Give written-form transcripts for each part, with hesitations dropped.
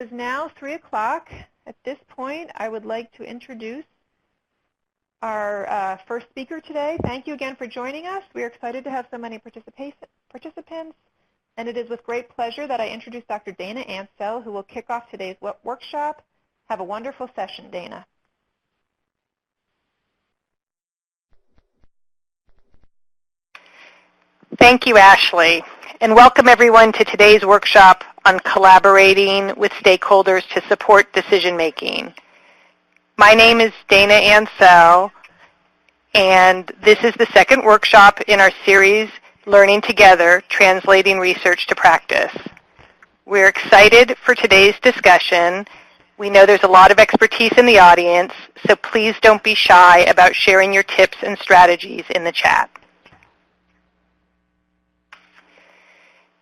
It is now 3 o'clock. At this point, I would like to introduce our first speaker today. Thank you again for joining us. We are excited to have so many participants, and it is with great pleasure that I introduce Dr. Dana Ansel, who will kick off today's workshop. Have a wonderful session, Dana. Thank you, Ashley, and welcome everyone to today's workshop on collaborating with stakeholders to support decision-making. My name is Dana Ansel, and this is the second workshop in our series, Learning Together, Translating Research to Practice. We're excited for today's discussion. We know there's a lot of expertise in the audience, so please don't be shy about sharing your tips and strategies in the chat.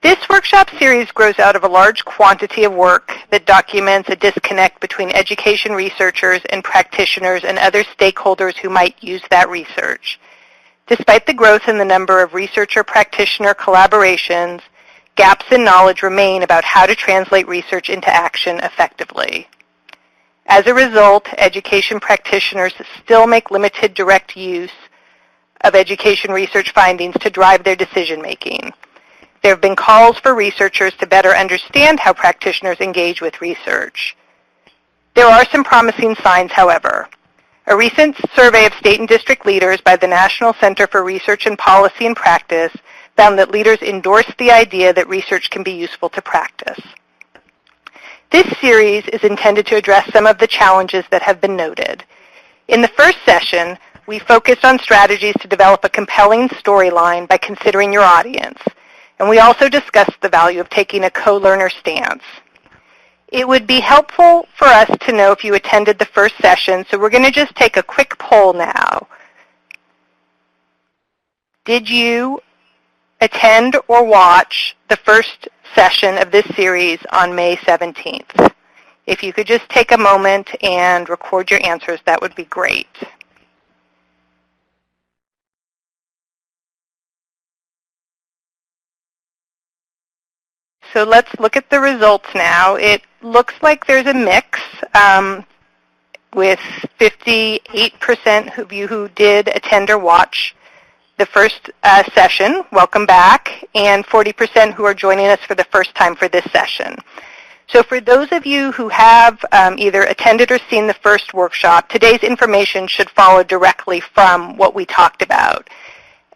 This workshop series grows out of a large quantity of work that documents a disconnect between education researchers and practitioners and other stakeholders who might use that research. Despite the growth in the number of researcher-practitioner collaborations, gaps in knowledge remain about how to translate research into action effectively. As a result, education practitioners still make limited direct use of education research findings to drive their decision-making. There have been calls for researchers to better understand how practitioners engage with research. There are some promising signs, however. A recent survey of state and district leaders by the National Center for Research and Policy and Practice found that leaders endorsed the idea that research can be useful to practice. This series is intended to address some of the challenges that have been noted. In the first session, we focused on strategies to develop a compelling storyline by considering your audience. And we also discussed the value of taking a co-learner stance. It would be helpful for us to know if you attended the first session, so we're going to just take a quick poll now. Did you attend or watch the first session of this series on May 17th? If you could just take a moment and record your answers, that would be great. So let's look at the results now. It looks like there's a mix with 58% of you who did attend or watch the first session, welcome back, and 40% who are joining us for the first time for this session. So for those of you who have either attended or seen the first workshop, today's information should follow directly from what we talked about.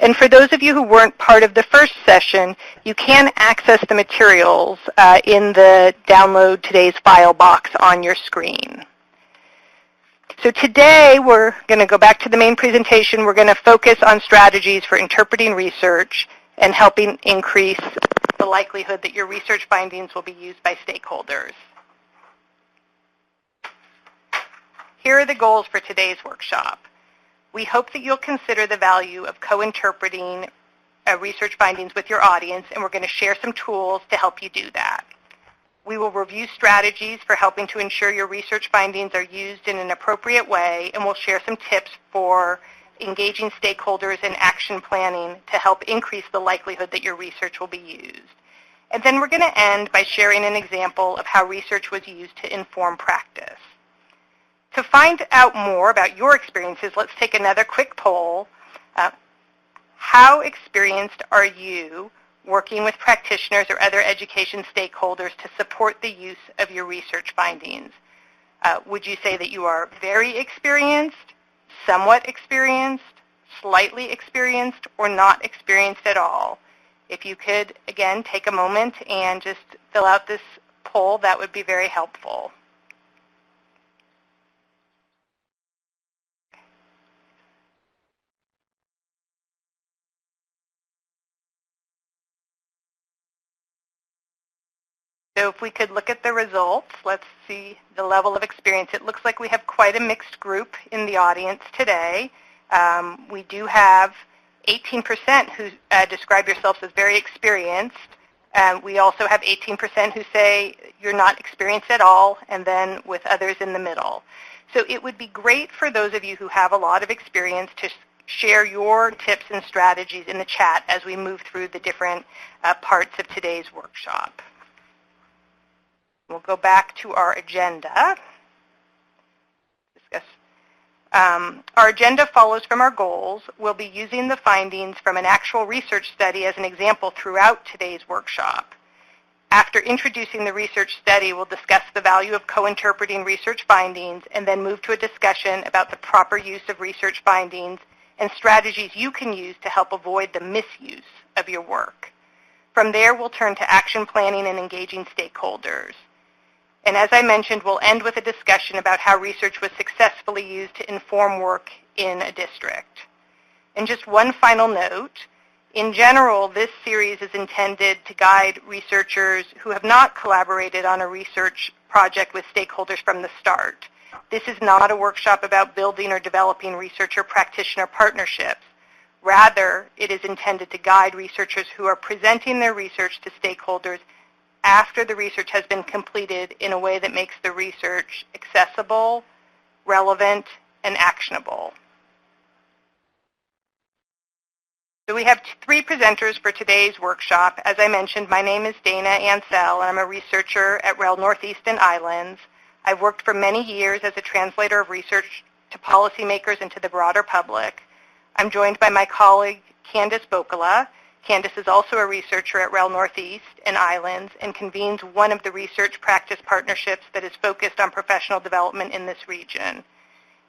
And for those of you who weren't part of the first session, you can access the materials in the Download Today's File box on your screen. So today we're going to go back to the main presentation. We're going to focus on strategies for interpreting research and helping increase the likelihood that your research findings will be used by stakeholders. Here are the goals for today's workshop. We hope that you'll consider the value of co-interpreting research findings with your audience, and we're going to share some tools to help you do that. We will review strategies for helping to ensure your research findings are used in an appropriate way, and we'll share some tips for engaging stakeholders in action planning to help increase the likelihood that your research will be used. And then we're going to end by sharing an example of how research was used to inform practice. To find out more about your experiences, let's take another quick poll. How experienced are you working with practitioners or other education stakeholders to support the use of your research findings? Would you say that you are very experienced, somewhat experienced, slightly experienced, or not experienced at all? If you could, again, take a moment and just fill out this poll, that would be very helpful. So if we could look at the results, let's see the level of experience. It looks like we have quite a mixed group in the audience today. We do have 18% who describe yourselves as very experienced. We also have 18% who say you're not experienced at all, and then with others in the middle. So it would be great for those of you who have a lot of experience to share your tips and strategies in the chat as we move through the different parts of today's workshop. We'll go back to our agenda. Discuss. Our agenda follows from our goals. We'll be using the findings from an actual research study as an example throughout today's workshop. After introducing the research study, we'll discuss the value of co-interpreting research findings and then move to a discussion about the proper use of research findings and strategies you can use to help avoid the misuse of your work. From there, we'll turn to action planning and engaging stakeholders. And as I mentioned, we'll end with a discussion about how research was successfully used to inform work in a district. And just one final note, in general, this series is intended to guide researchers who have not collaborated on a research project with stakeholders from the start. This is not a workshop about building or developing researcher-practitioner partnerships. Rather, it is intended to guide researchers who are presenting their research to stakeholders after the research has been completed in a way that makes the research accessible, relevant, and actionable. So we have three presenters for today's workshop. As I mentioned, my name is Dana Ansel, and I'm a researcher at REL Northeast Islands. I've worked for many years as a translator of research to policymakers and to the broader public. I'm joined by my colleague, Candice Bocala. Candice is also a researcher at REL Northeast Islands and convenes one of the research practice partnerships that is focused on professional development in this region.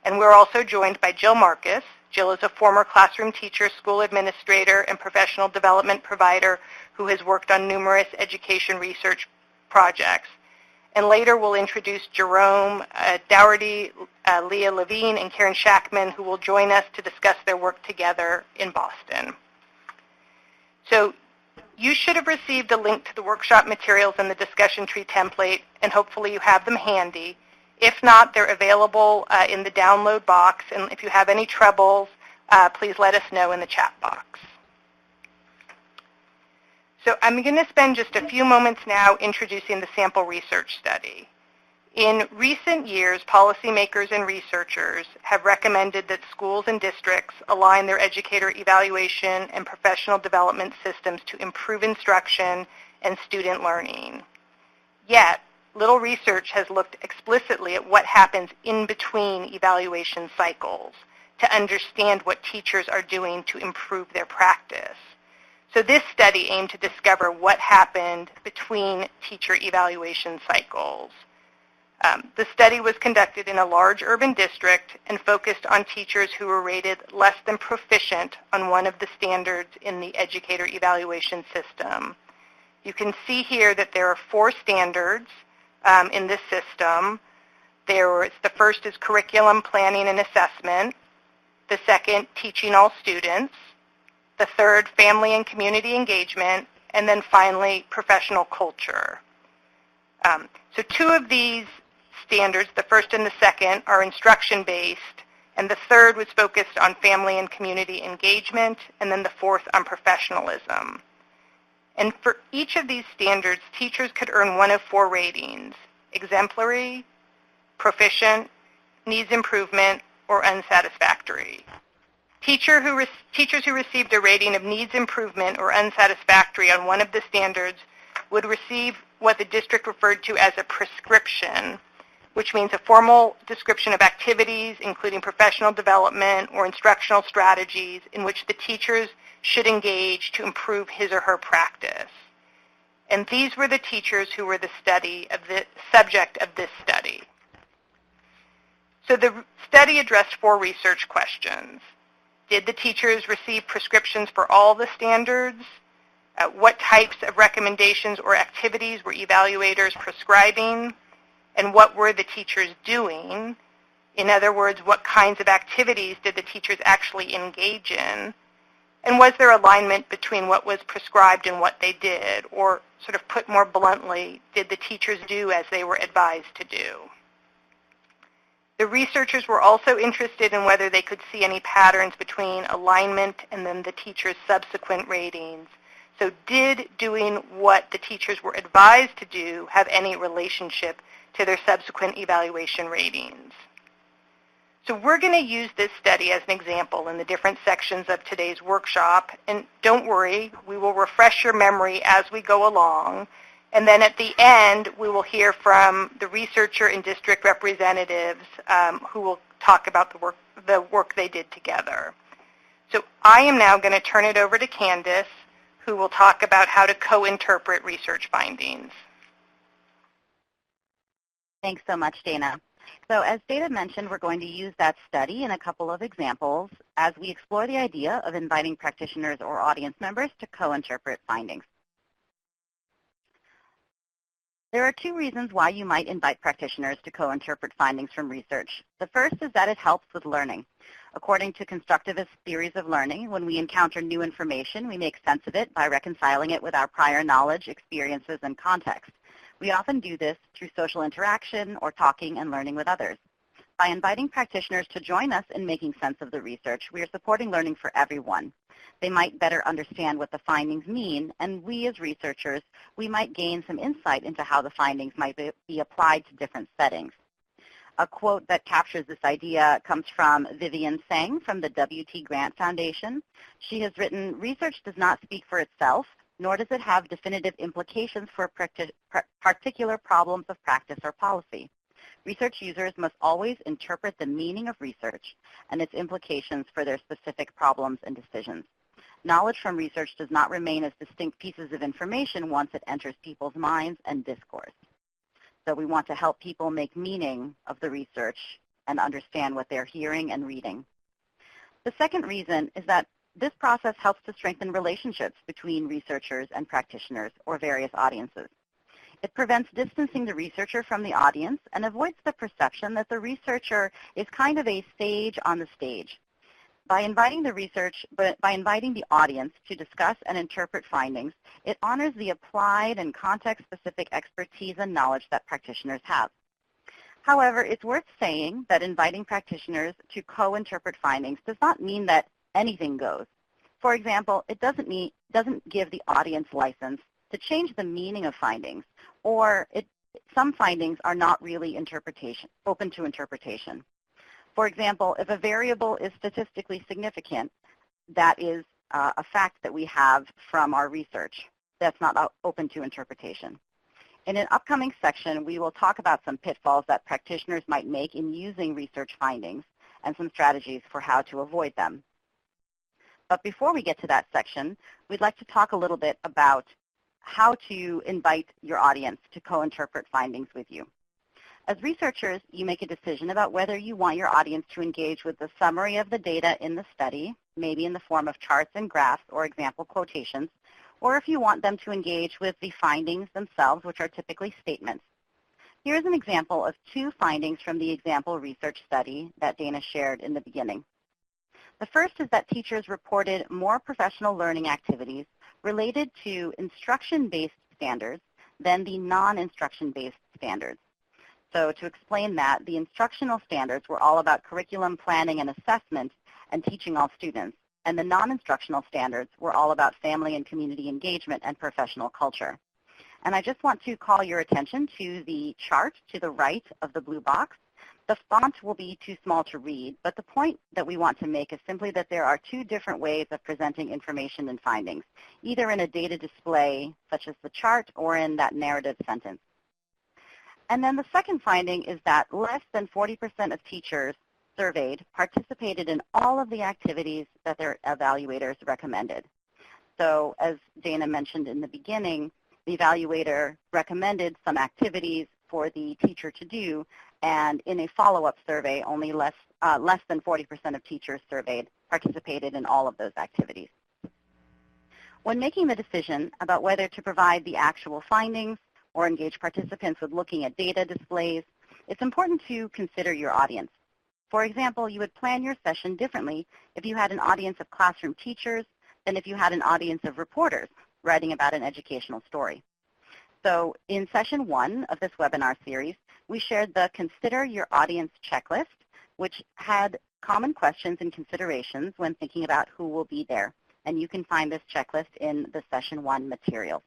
And we're also joined by Jill Marcus. Jill is a former classroom teacher, school administrator, and professional development provider who has worked on numerous education research projects. And later we'll introduce Jerome, Doherty, Leah, Levine, and Karen Shakman, who will join us to discuss their work together in Boston. So you should have received a link to the workshop materials in the discussion tree template, and hopefully you have them handy. If not, they're available in the download box, and if you have any troubles, please let us know in the chat box. So I'm going to spend just a few moments now introducing the sample research study. In recent years, policymakers and researchers have recommended that schools and districts align their educator evaluation and professional development systems to improve instruction and student learning. Yet, little research has looked explicitly at what happens in between evaluation cycles to understand what teachers are doing to improve their practice. So this study aimed to discover what happened between teacher evaluation cycles. The study was conducted in a large urban district and focused on teachers who were rated less than proficient on one of the standards in the educator evaluation system. You can see here that there are 4 standards in this system. The first is curriculum planning and assessment. The second, teaching all students. The third, family and community engagement. And then finally, professional culture. So 2 of these standards, the first and the second, are instruction-based, and the third was focused on family and community engagement, and then the fourth on professionalism. And for each of these standards, teachers could earn one of 4 ratings: exemplary, proficient, needs improvement, or unsatisfactory. Teachers who received a rating of needs improvement or unsatisfactory on one of the standards would receive what the district referred to as a prescription, which means a formal description of activities, including professional development or instructional strategies in which the teachers should engage to improve his or her practice. And these were the teachers who were the subject of this study. So the study addressed 4 research questions. Did the teachers receive prescriptions for all the standards? What types of recommendations or activities were evaluators prescribing? And what were the teachers doing? In other words, what kinds of activities did the teachers actually engage in? And was there alignment between what was prescribed and what they did? Or sort of put more bluntly, did the teachers do as they were advised to do? The researchers were also interested in whether they could see any patterns between alignment and then the teachers' subsequent ratings. So did doing what the teachers were advised to do have any relationship to their subsequent evaluation ratings? So we're going to use this study as an example in the different sections of today's workshop. And don't worry, we will refresh your memory as we go along. And then at the end, we will hear from the researcher and district representatives who will talk about the work they did together. So I am now going to turn it over to Candice, who will talk about how to co-interpret research findings. Thanks so much, Dana. So as Dana mentioned, we're going to use that study in a couple of examples as we explore the idea of inviting practitioners or audience members to co-interpret findings. There are two reasons why you might invite practitioners to co-interpret findings from research. The first is that it helps with learning. According to constructivist theories of learning, when we encounter new information, we make sense of it by reconciling it with our prior knowledge, experiences, and context. We often do this through social interaction or talking and learning with others. By inviting practitioners to join us in making sense of the research, we are supporting learning for everyone. They might better understand what the findings mean, and we as researchers, we might gain some insight into how the findings might be applied to different settings. A quote that captures this idea comes from Vivian Tseng from the W.T. Grant Foundation. She has written, "Research does not speak for itself, nor does it have definitive implications for particular problems of practice or policy. Research users must always interpret the meaning of research and its implications for their specific problems and decisions. Knowledge from research does not remain as distinct pieces of information once it enters people's minds and discourse." So we want to help people make meaning of the research and understand what they're hearing and reading. The second reason is that this process helps to strengthen relationships between researchers and practitioners or various audiences. It prevents distancing the researcher from the audience and avoids the perception that the researcher is kind of a sage on the stage. By inviting the audience to discuss and interpret findings, it honors the applied and context-specific expertise and knowledge that practitioners have. However, it's worth saying that inviting practitioners to co-interpret findings does not mean that anything goes. For example, it doesn't give the audience license to change the meaning of findings, or some findings are not really open to interpretation. For example, if a variable is statistically significant, that is a fact that we have from our research. That's not open to interpretation. In an upcoming section, we will talk about some pitfalls that practitioners might make in using research findings and some strategies for how to avoid them. But before we get to that section, we'd like to talk a little bit about how to invite your audience to co-interpret findings with you. As researchers, you make a decision about whether you want your audience to engage with the summary of the data in the study, maybe in the form of charts and graphs or example quotations, or if you want them to engage with the findings themselves, which are typically statements. Here's an example of two findings from the example research study that Dana shared in the beginning. The first is that teachers reported more professional learning activities related to instruction-based standards than the non-instruction-based standards. So to explain that, the instructional standards were all about curriculum planning and assessment and teaching all students, and the non-instructional standards were all about family and community engagement and professional culture. And I just want to call your attention to the chart to the right of the blue box. The font will be too small to read, but the point that we want to make is simply that there are two different ways of presenting information and findings, either in a data display, such as the chart, or in that narrative sentence. And then the second finding is that less than 40% of teachers surveyed participated in all of the activities that their evaluators recommended. So as Dana mentioned in the beginning, the evaluator recommended some activities for the teacher to do, and in a follow-up survey, only less than 40% of teachers surveyed participated in all of those activities. When making the decision about whether to provide the actual findings or engage participants with looking at data displays, it's important to consider your audience. For example, you would plan your session differently if you had an audience of classroom teachers than if you had an audience of reporters writing about an educational story. So in session 1 of this webinar series, we shared the Consider Your Audience checklist, which had common questions and considerations when thinking about who will be there. And you can find this checklist in the session 1 materials.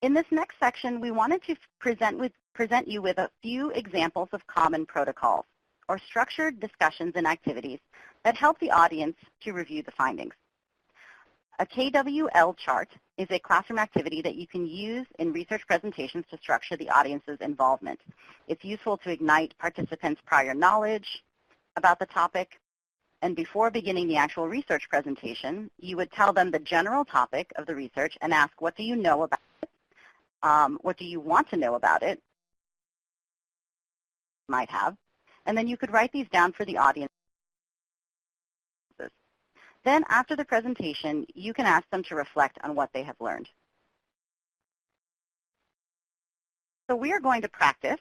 In this next section, we wanted to present you with a few examples of common protocols or structured discussions and activities that help the audience to review the findings. A KWL chart is a classroom activity that you can use in research presentations to structure the audience's involvement. It's useful to ignite participants' prior knowledge about the topic. And before beginning the actual research presentation, you would tell them the general topic of the research and ask, what do you know about it? What do you want to know about it? Might have. And then you could write these down for the audience. Then after the presentation, you can ask them to reflect on what they have learned. So we are going to practice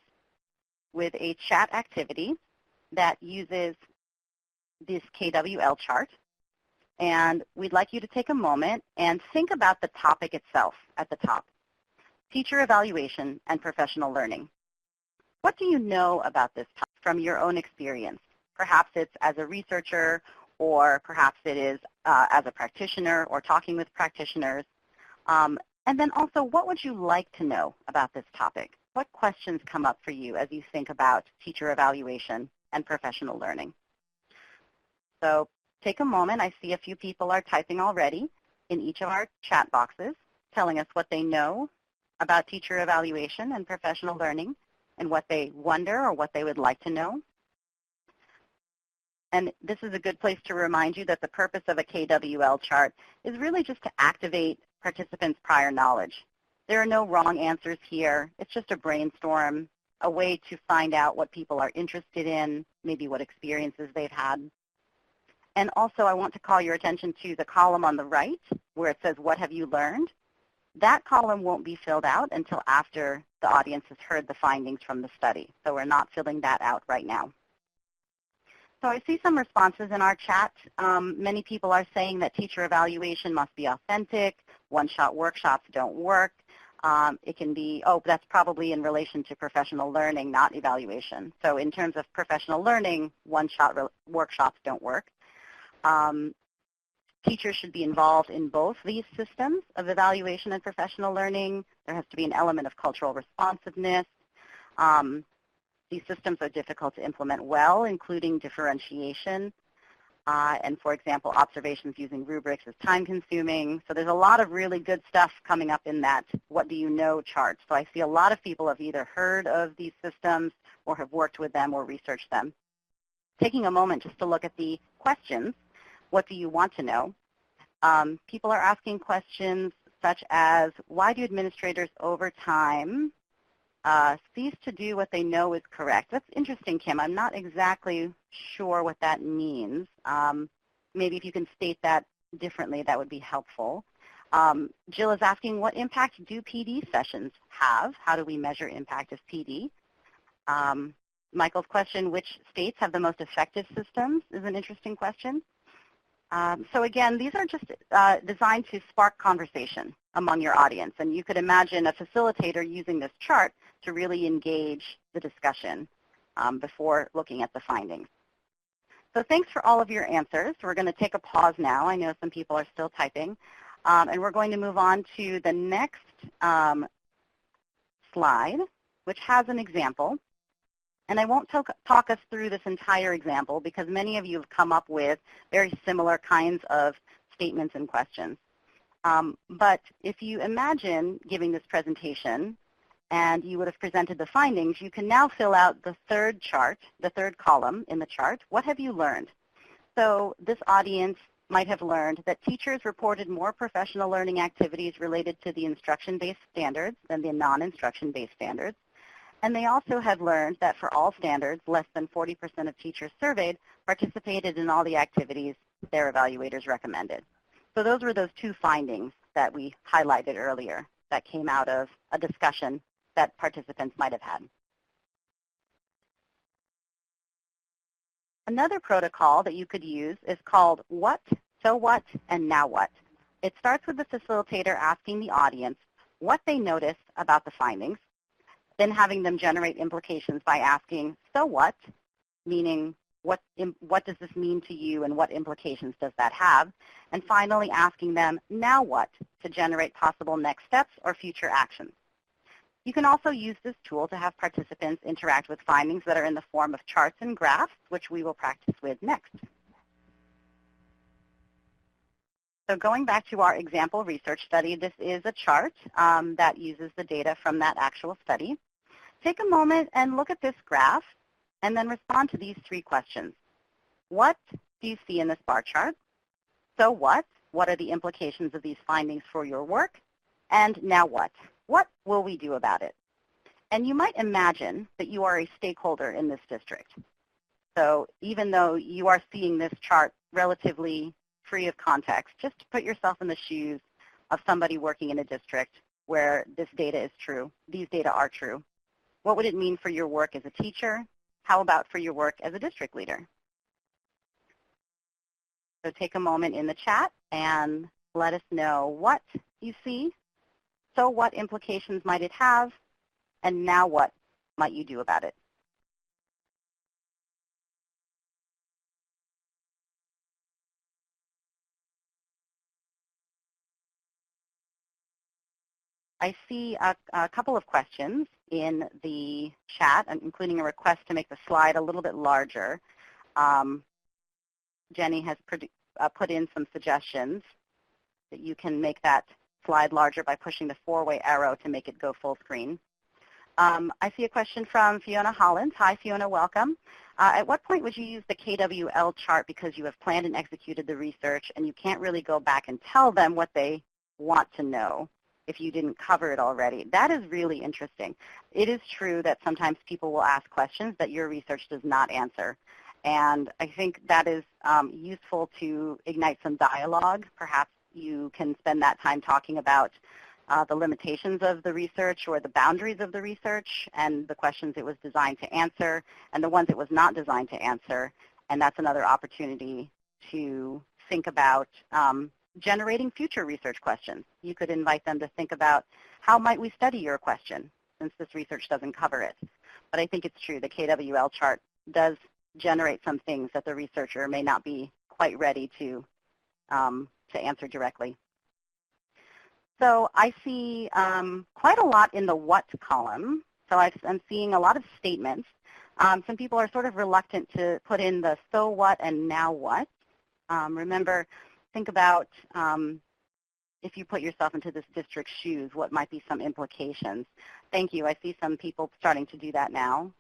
with a chat activity that uses this KWL chart. And we'd like you to take a moment and think about the topic itself at the top. Teacher evaluation and professional learning. What do you know about this topic from your own experience? Perhaps it's as a researcher, or perhaps it is as a practitioner or talking with practitioners. And then also, what would you like to know about this topic? What questions come up for you as you think about teacher evaluation and professional learning? So take a moment. I see a few people are typing already in each of our chat boxes, telling us what they know about teacher evaluation and professional learning and what they wonder or what they would like to know. And this is a good place to remind you that the purpose of a KWL chart is really just to activate participants' prior knowledge. There are no wrong answers here. It's just a brainstorm, a way to find out what people are interested in, maybe what experiences they've had. And also, I want to call your attention to the column on the right where it says, what have you learned? That column won't be filled out until after the audience has heard the findings from the study. So we're not filling that out right now. So I see some responses in our chat. Many people are saying that teacher evaluation must be authentic. One-shot workshops don't work. It can be, oh, that's probably in relation to professional learning, not evaluation. So in terms of professional learning, one-shot workshops don't work. Teachers should be involved in both these systems of evaluation and professional learning. There has to be an element of cultural responsiveness. These systems are difficult to implement well, including differentiation. And for example, observations using rubrics is time-consuming. So there's a lot of really good stuff coming up in that what do you know chart. So I see a lot of people have either heard of these systems or have worked with them or researched them. Taking a moment just to look at the questions, what do you want to know? People are asking questions such as, why do administrators over time cease to do what they know is correct? That's interesting, Kim. I'm not exactly sure what that means. Maybe if you can state that differently, that would be helpful. Jill is asking, what impact do PD sessions have? How do we measure impact of PD? Michael's question, which states have the most effective systems, is an interesting question. So again, these are just designed to spark conversation among your audience. And you could imagine a facilitator using this chart to really engage the discussion before looking at the findings. So thanks for all of your answers. We're going to take a pause now. I know some people are still typing. And we're going to move on to the next slide, which has an example. And I won't talk us through this entire example because many of you have come up with very similar kinds of statements and questions. But if you imagine giving this presentation and you would have presented the findings, you can now fill out the third chart, the third column in the chart. What have you learned? So this audience might have learned that teachers reported more professional learning activities related to the instruction-based standards than the non-instruction-based standards. And they also have learned that for all standards, less than 40% of teachers surveyed participated in all the activities their evaluators recommended. So those were those two findings that we highlighted earlier that came out of a discussion that participants might have had. Another protocol that you could use is called what, so what, and now what. It starts with the facilitator asking the audience what they noticed about the findings, then having them generate implications by asking, so what, meaning what does this mean to you and what implications does that have? And finally asking them, now what, to generate possible next steps or future actions. You can also use this tool to have participants interact with findings that are in the form of charts and graphs, which we will practice with next. So going back to our example research study, this is a chart that uses the data from that actual study. Take a moment and look at this graph and then respond to these 3 questions. What do you see in this bar chart? So what? What are the implications of these findings for your work? And now what? What will we do about it? And you might imagine that you are a stakeholder in this district. So even though you are seeing this chart relatively free of context, just to put yourself in the shoes of somebody working in a district where this data is true, these data are true. What would it mean for your work as a teacher? How about for your work as a district leader? So take a moment in the chat and let us know what you see. So what implications might it have? And now what might you do about it? I see a couple of questions in the chat, including a request to make the slide a little bit larger. Jenny has put in some suggestions that you can make that slide larger by pushing the 4-way arrow to make it go full screen. I see a question from Fiona Holland. Hi, Fiona, welcome. At what point would you use the KWL chart because you have planned and executed the research and you can't really go back and tell them what they want to know if you didn't cover it already? That is really interesting. It is true that sometimes people will ask questions that your research does not answer. And I think that is useful to ignite some dialogue. Perhaps you can spend that time talking about the limitations of the research or the boundaries of the research and the questions it was designed to answer and the ones it was not designed to answer. And that's another opportunity to think about generating future research questions. You could invite them to think about how might we study your question since this research doesn't cover it. But I think it's true, the KWL chart does generate some things that the researcher may not be quite ready to answer directly. So I see quite a lot in the what column. So I'm seeing a lot of statements. Some people are sort of reluctant to put in the so what and now what. Remember, think about if you put yourself into this district's shoes, what might be some implications. Thank you. I see some people starting to do that now.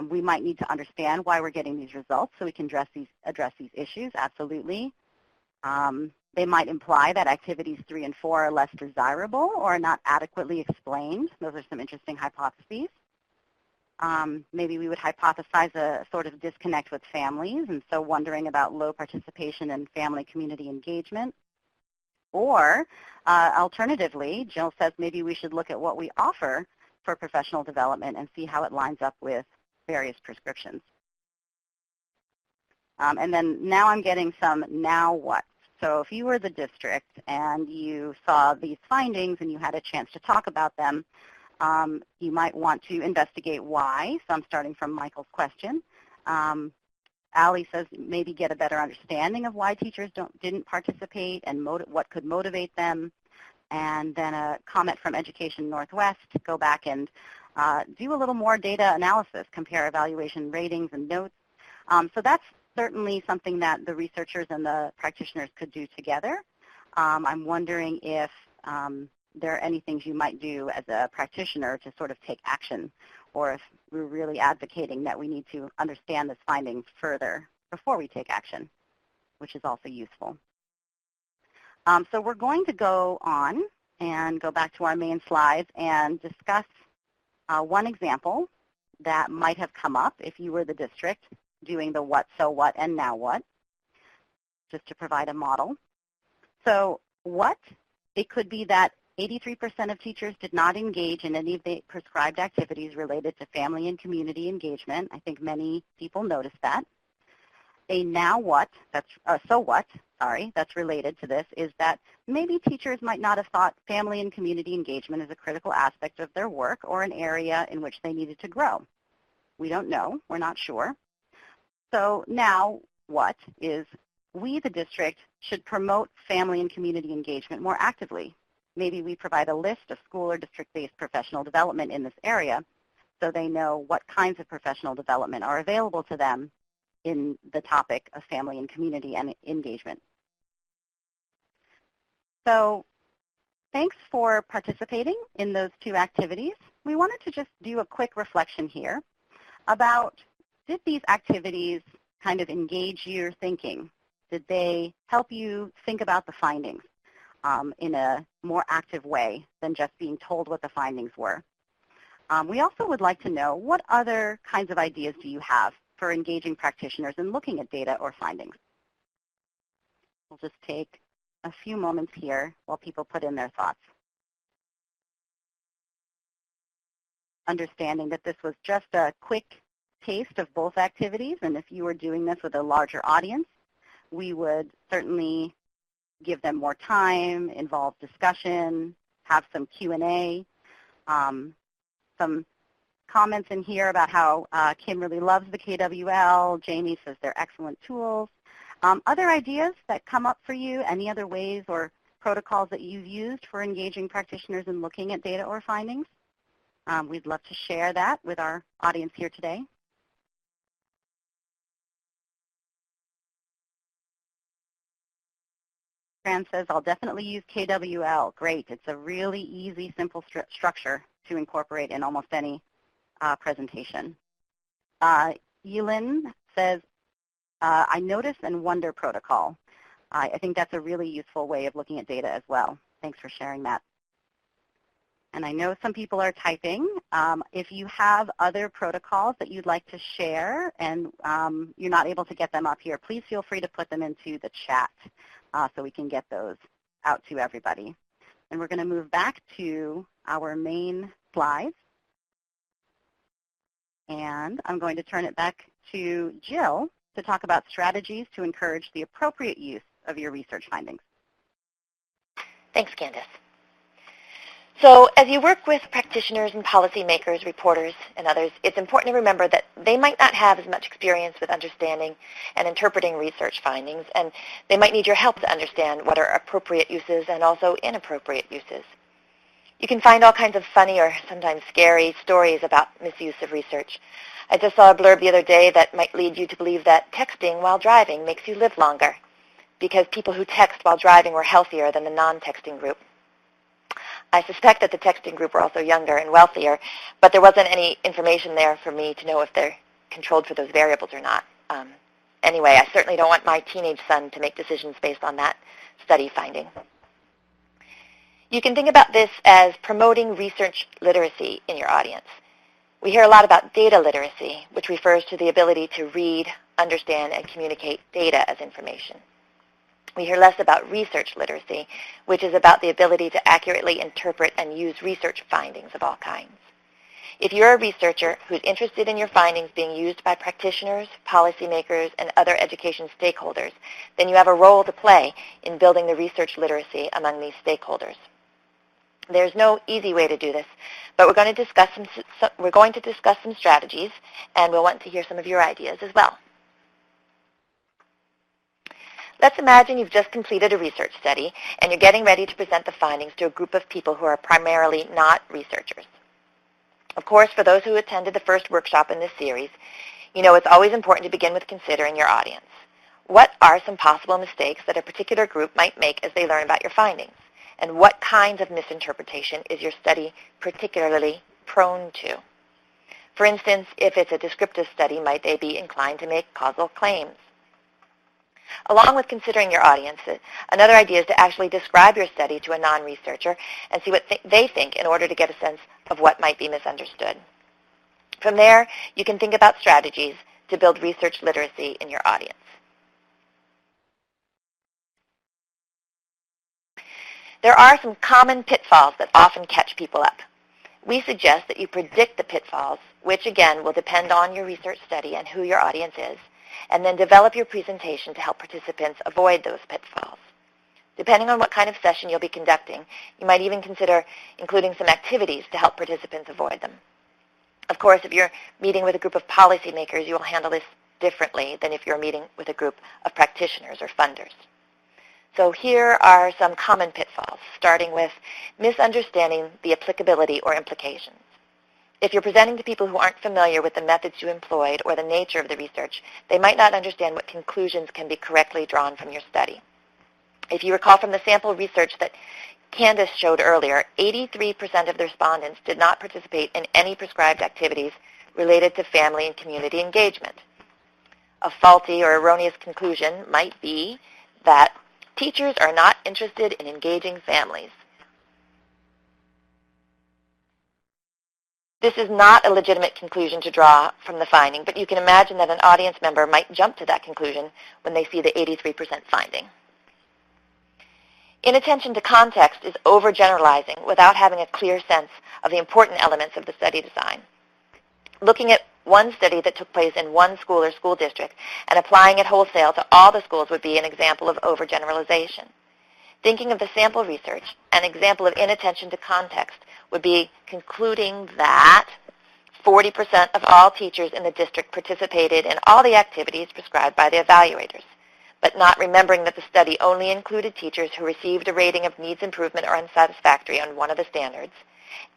We might need to understand why we're getting these results so we can address these issues, absolutely. They might imply that activities 3 and 4 are less desirable or are not adequately explained. Those are some interesting hypotheses. Maybe we would hypothesize a sort of disconnect with families, and so wondering about low participation in family community engagement. Or alternatively, Jill says maybe we should look at what we offer for professional development and see how it lines up with various prescriptions. And then now I'm getting some now what. So if you were the district and you saw these findings and you had a chance to talk about them, you might want to investigate why. So I'm starting from Michael's question. Allie says maybe get a better understanding of why teachers didn't participate and what could motivate them. And then a comment from Education Northwest, go back and do a little more data analysis, compare evaluation ratings and notes. So that's certainly something that the researchers and the practitioners could do together. I'm wondering if there are any things you might do as a practitioner to sort of take action, or if we're really advocating that we need to understand this finding further before we take action, which is also useful. So we're going to go on and go back to our main slides and discuss one example that might have come up if you were the district doing the what, so what, and now what, just to provide a model. So what, it could be that 83% of teachers did not engage in any of the prescribed activities related to family and community engagement. I think many people noticed that. A now what, that's so what, sorry, that's related to this is that maybe teachers might not have thought family and community engagement is a critical aspect of their work or an area in which they needed to grow. We don't know, we're not sure. So now what is we, the district, should promote family and community engagement more actively. Maybe we provide a list of school or district-based professional development in this area so they know what kinds of professional development are available to them in the topic of family and community and engagement. So thanks for participating in those two activities. We wanted to just do a quick reflection here about, did these activities kind of engage your thinking? Did they help you think about the findings in a more active way than just being told what the findings were? We also would like to know, what other kinds of ideas do you have for engaging practitioners in looking at data or findings? We'll just take a few moments here while people put in their thoughts. Understanding that this was just a quick taste of both activities, and if you were doing this with a larger audience, we would certainly give them more time, involve discussion, have some Q&A, some comments in here about how Kim really loves the KWL. Jamie says they're excellent tools. Other ideas that come up for you, any other ways or protocols that you've used for engaging practitioners in looking at data or findings? We'd love to share that with our audience here today. Fran says, I'll definitely use KWL. Great. It's a really easy, simple structure to incorporate in almost any presentation. Yilin says, I notice and wonder protocol. I think that's a really useful way of looking at data as well. Thanks for sharing that. And I know some people are typing. If you have other protocols that you'd like to share and you're not able to get them up here, please feel free to put them into the chat so we can get those out to everybody. And we're going to move back to our main slides. And I'm going to turn it back to Jill to talk about strategies to encourage the appropriate use of your research findings. Thanks, Candice. So as you work with practitioners and policymakers, reporters, and others, it's important to remember that they might not have as much experience with understanding and interpreting research findings, and they might need your help to understand what are appropriate uses and also inappropriate uses. You can find all kinds of funny or sometimes scary stories about misuse of research. I just saw a blurb the other day that might lead you to believe that texting while driving makes you live longer, because people who text while driving were healthier than the non-texting group. I suspect that the texting group were also younger and wealthier, but there wasn't any information there for me to know if they're controlled for those variables or not. Anyway, I certainly don't want my teenage son to make decisions based on that study finding. You can think about this as promoting research literacy in your audience. We hear a lot about data literacy, which refers to the ability to read, understand, and communicate data as information. We hear less about research literacy, which is about the ability to accurately interpret and use research findings of all kinds. If you're a researcher who's interested in your findings being used by practitioners, policymakers, and other education stakeholders, then you have a role to play in building the research literacy among these stakeholders. There's no easy way to do this, but we're going to discuss some strategies, and we'll want to hear some of your ideas as well. Let's imagine you've just completed a research study and you're getting ready to present the findings to a group of people who are primarily not researchers. Of course, for those who attended the first workshop in this series, you know it's always important to begin with considering your audience. What are some possible mistakes that a particular group might make as they learn about your findings? And what kinds of misinterpretation is your study particularly prone to? For instance, if it's a descriptive study, might they be inclined to make causal claims? Along with considering your audience, another idea is to actually describe your study to a non-researcher and see what they think in order to get a sense of what might be misunderstood. From there, you can think about strategies to build research literacy in your audience. There are some common pitfalls that often catch people up. We suggest that you predict the pitfalls, which again will depend on your research study and who your audience is, and then develop your presentation to help participants avoid those pitfalls. Depending on what kind of session you'll be conducting, you might even consider including some activities to help participants avoid them. Of course, if you're meeting with a group of policymakers, you will handle this differently than if you're meeting with a group of practitioners or funders. So here are some common pitfalls, starting with misunderstanding the applicability or implications. If you're presenting to people who aren't familiar with the methods you employed or the nature of the research, they might not understand what conclusions can be correctly drawn from your study. If you recall from the sample research that Candice showed earlier, 83% of the respondents did not participate in any prescribed activities related to family and community engagement. A faulty or erroneous conclusion might be that teachers are not interested in engaging families. This is not a legitimate conclusion to draw from the finding, but you can imagine that an audience member might jump to that conclusion when they see the 83% finding. Inattention to context is overgeneralizing without having a clear sense of the important elements of the study design. Looking at one study that took place in one school or school district and applying it wholesale to all the schools would be an example of overgeneralization. Thinking of the sample research, an example of inattention to context would be concluding that 40% of all teachers in the district participated in all the activities prescribed by the evaluators, but not remembering that the study only included teachers who received a rating of needs improvement or unsatisfactory on one of the standards,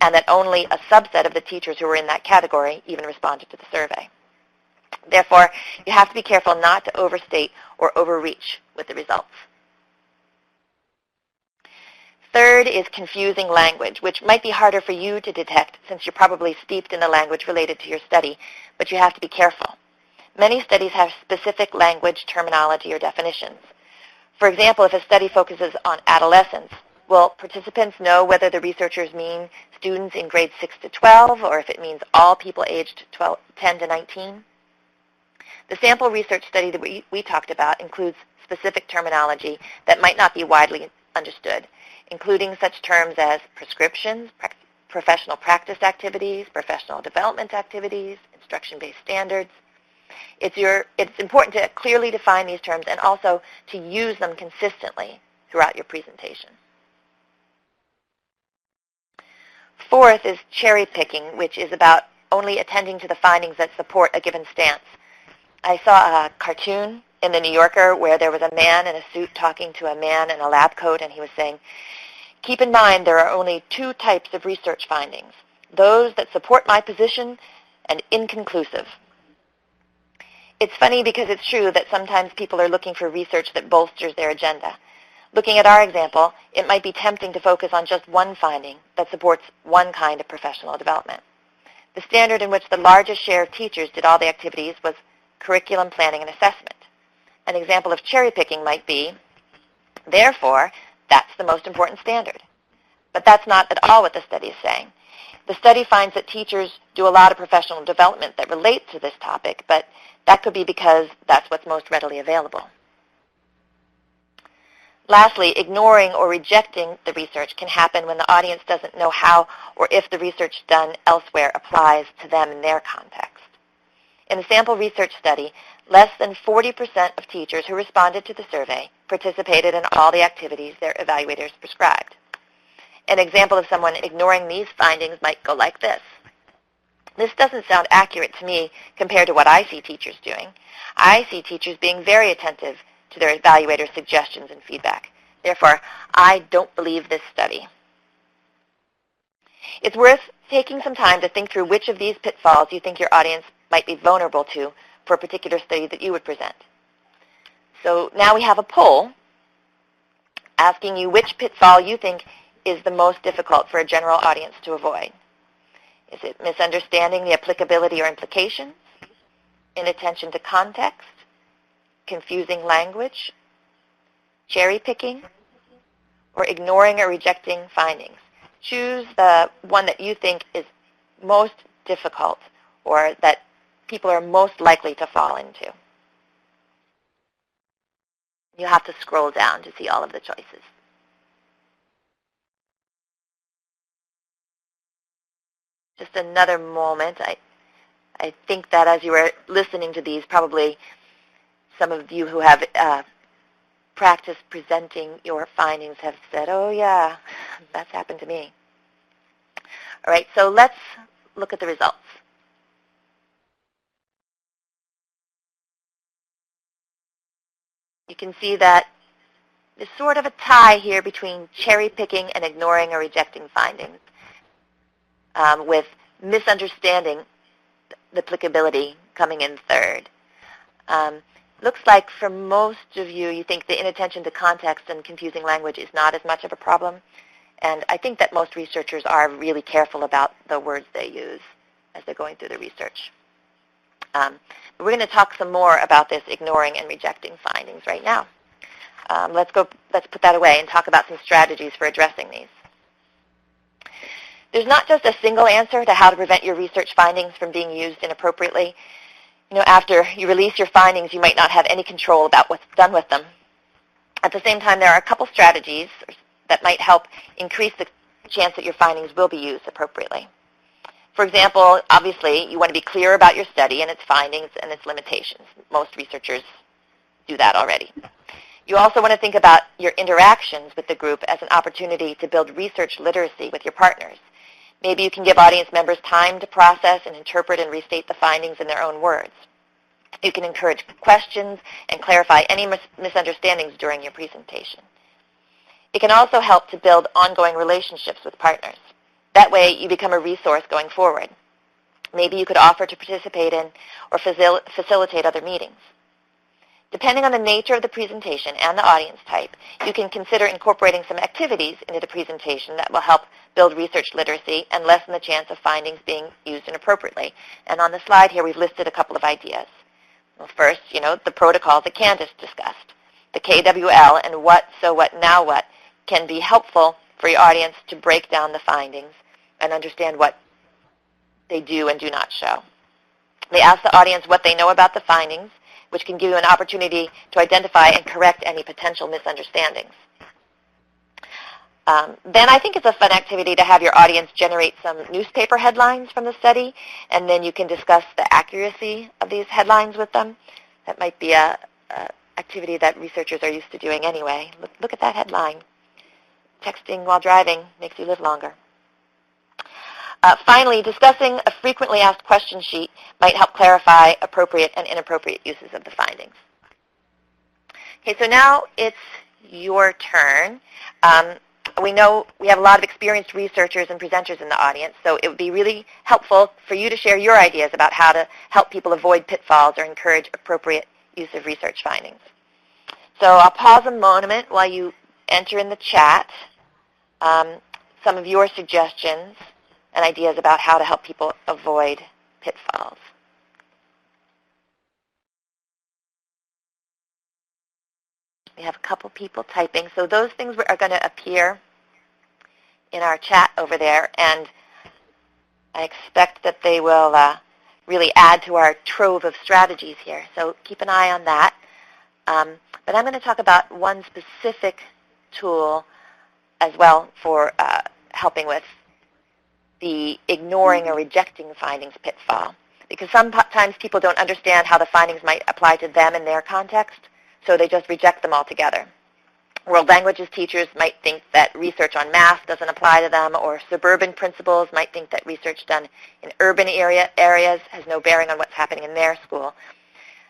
and that only a subset of the teachers who were in that category even responded to the survey. Therefore, you have to be careful not to overstate or overreach with the results. Third is confusing language, which might be harder for you to detect since you're probably steeped in the language related to your study, but you have to be careful. Many studies have specific language, terminology, or definitions. For example, if a study focuses on adolescents, will participants know whether the researchers mean students in grades 6 to 12 or if it means all people aged 10 to 19? The sample research study that we talked about includes specific terminology that might not be widely understood, including such terms as prescriptions, professional practice activities, professional development activities, instruction-based standards. It's important to clearly define these terms and also to use them consistently throughout your presentation. Fourth is cherry picking, which is about only attending to the findings that support a given stance. I saw a cartoon in the New Yorker where there was a man in a suit talking to a man in a lab coat, and he was saying, "Keep in mind there are only two types of research findings, those that support my position and inconclusive." It's funny because it's true that sometimes people are looking for research that bolsters their agenda. Looking at our example, it might be tempting to focus on just one finding that supports one kind of professional development. The standard in which the largest share of teachers did all the activities was curriculum planning and assessment. An example of cherry picking might be, therefore, that's the most important standard. But that's not at all what the study is saying. The study finds that teachers do a lot of professional development that relates to this topic, but that could be because that's what's most readily available. Lastly, ignoring or rejecting the research can happen when the audience doesn't know how or if the research done elsewhere applies to them in their context. In the sample research study, less than 40% of teachers who responded to the survey participated in all the activities their evaluators prescribed. An example of someone ignoring these findings might go like this. This doesn't sound accurate to me compared to what I see teachers doing. I see teachers being very attentive to their evaluators' suggestions and feedback. Therefore, I don't believe this study. It's worth taking some time to think through which of these pitfalls you think your audience might be vulnerable to for a particular study that you would present. So now we have a poll asking you which pitfall you think is the most difficult for a general audience to avoid. Is it misunderstanding the applicability or implications, inattention to context, confusing language, cherry picking, or ignoring or rejecting findings? Choose the one that you think is most difficult or that people are most likely to fall into. You have to scroll down to see all of the choices. Just another moment. I think that as you were listening to these, probably some of you who have practiced presenting your findings have said, oh yeah, that's happened to me. All right, so let's look at the results. You can see that there's sort of a tie here between cherry picking and ignoring or rejecting findings, with misunderstanding the applicability coming in third. looks like for most of you, you think the inattention to context and confusing language is not as much of a problem. And I think that most researchers are really careful about the words they use as they're going through the research. We're going to talk some more about this ignoring and rejecting findings right now. Let's put that away and talk about some strategies for addressing these. There's not just a single answer to how to prevent your research findings from being used inappropriately. You know, after you release your findings, you might not have any control about what's done with them. At the same time, there are a couple strategies that might help increase the chance that your findings will be used appropriately. For example, obviously, you want to be clear about your study and its findings and its limitations. Most researchers do that already. You also want to think about your interactions with the group as an opportunity to build research literacy with your partners. Maybe you can give audience members time to process and interpret and restate the findings in their own words. You can encourage questions and clarify any misunderstandings during your presentation. It can also help to build ongoing relationships with partners. That way, you become a resource going forward. Maybe you could offer to participate in or facilitate other meetings. Depending on the nature of the presentation and the audience type, you can consider incorporating some activities into the presentation that will help build research literacy and lessen the chance of findings being used inappropriately. And on the slide here, we've listed a couple of ideas. Well, first, the protocols that Candice discussed. The KWL and what, so what, now what can be helpful for your audience to break down the findings and understand what they do and do not show. They ask the audience what they know about the findings, which can give you an opportunity to identify and correct any potential misunderstandings. Then I think it's a fun activity to have your audience generate some newspaper headlines from the study, and then you can discuss the accuracy of these headlines with them. That might be an activity that researchers are used to doing anyway. Look at that headline. Texting while driving makes you live longer. Finally, discussing a frequently asked question sheet might help clarify appropriate and inappropriate uses of the findings. Okay, so now it's your turn. We know we have a lot of experienced researchers and presenters in the audience, so it would be really helpful for you to share your ideas about how to help people avoid pitfalls or encourage appropriate use of research findings. So I'll pause a moment while you enter in the chat some of your suggestions and ideas about how to help people avoid pitfalls. We have a couple people typing, so those things are going to appear in our chat over there, and I expect that they will really add to our trove of strategies here, so keep an eye on that. But I'm going to talk about one specific tool as well for helping with the ignoring or rejecting findings pitfall, because sometimes people don't understand how the findings might apply to them in their context, so they just reject them altogether. World languages teachers might think that research on math doesn't apply to them, or suburban principals might think that research done in urban areas has no bearing on what's happening in their school.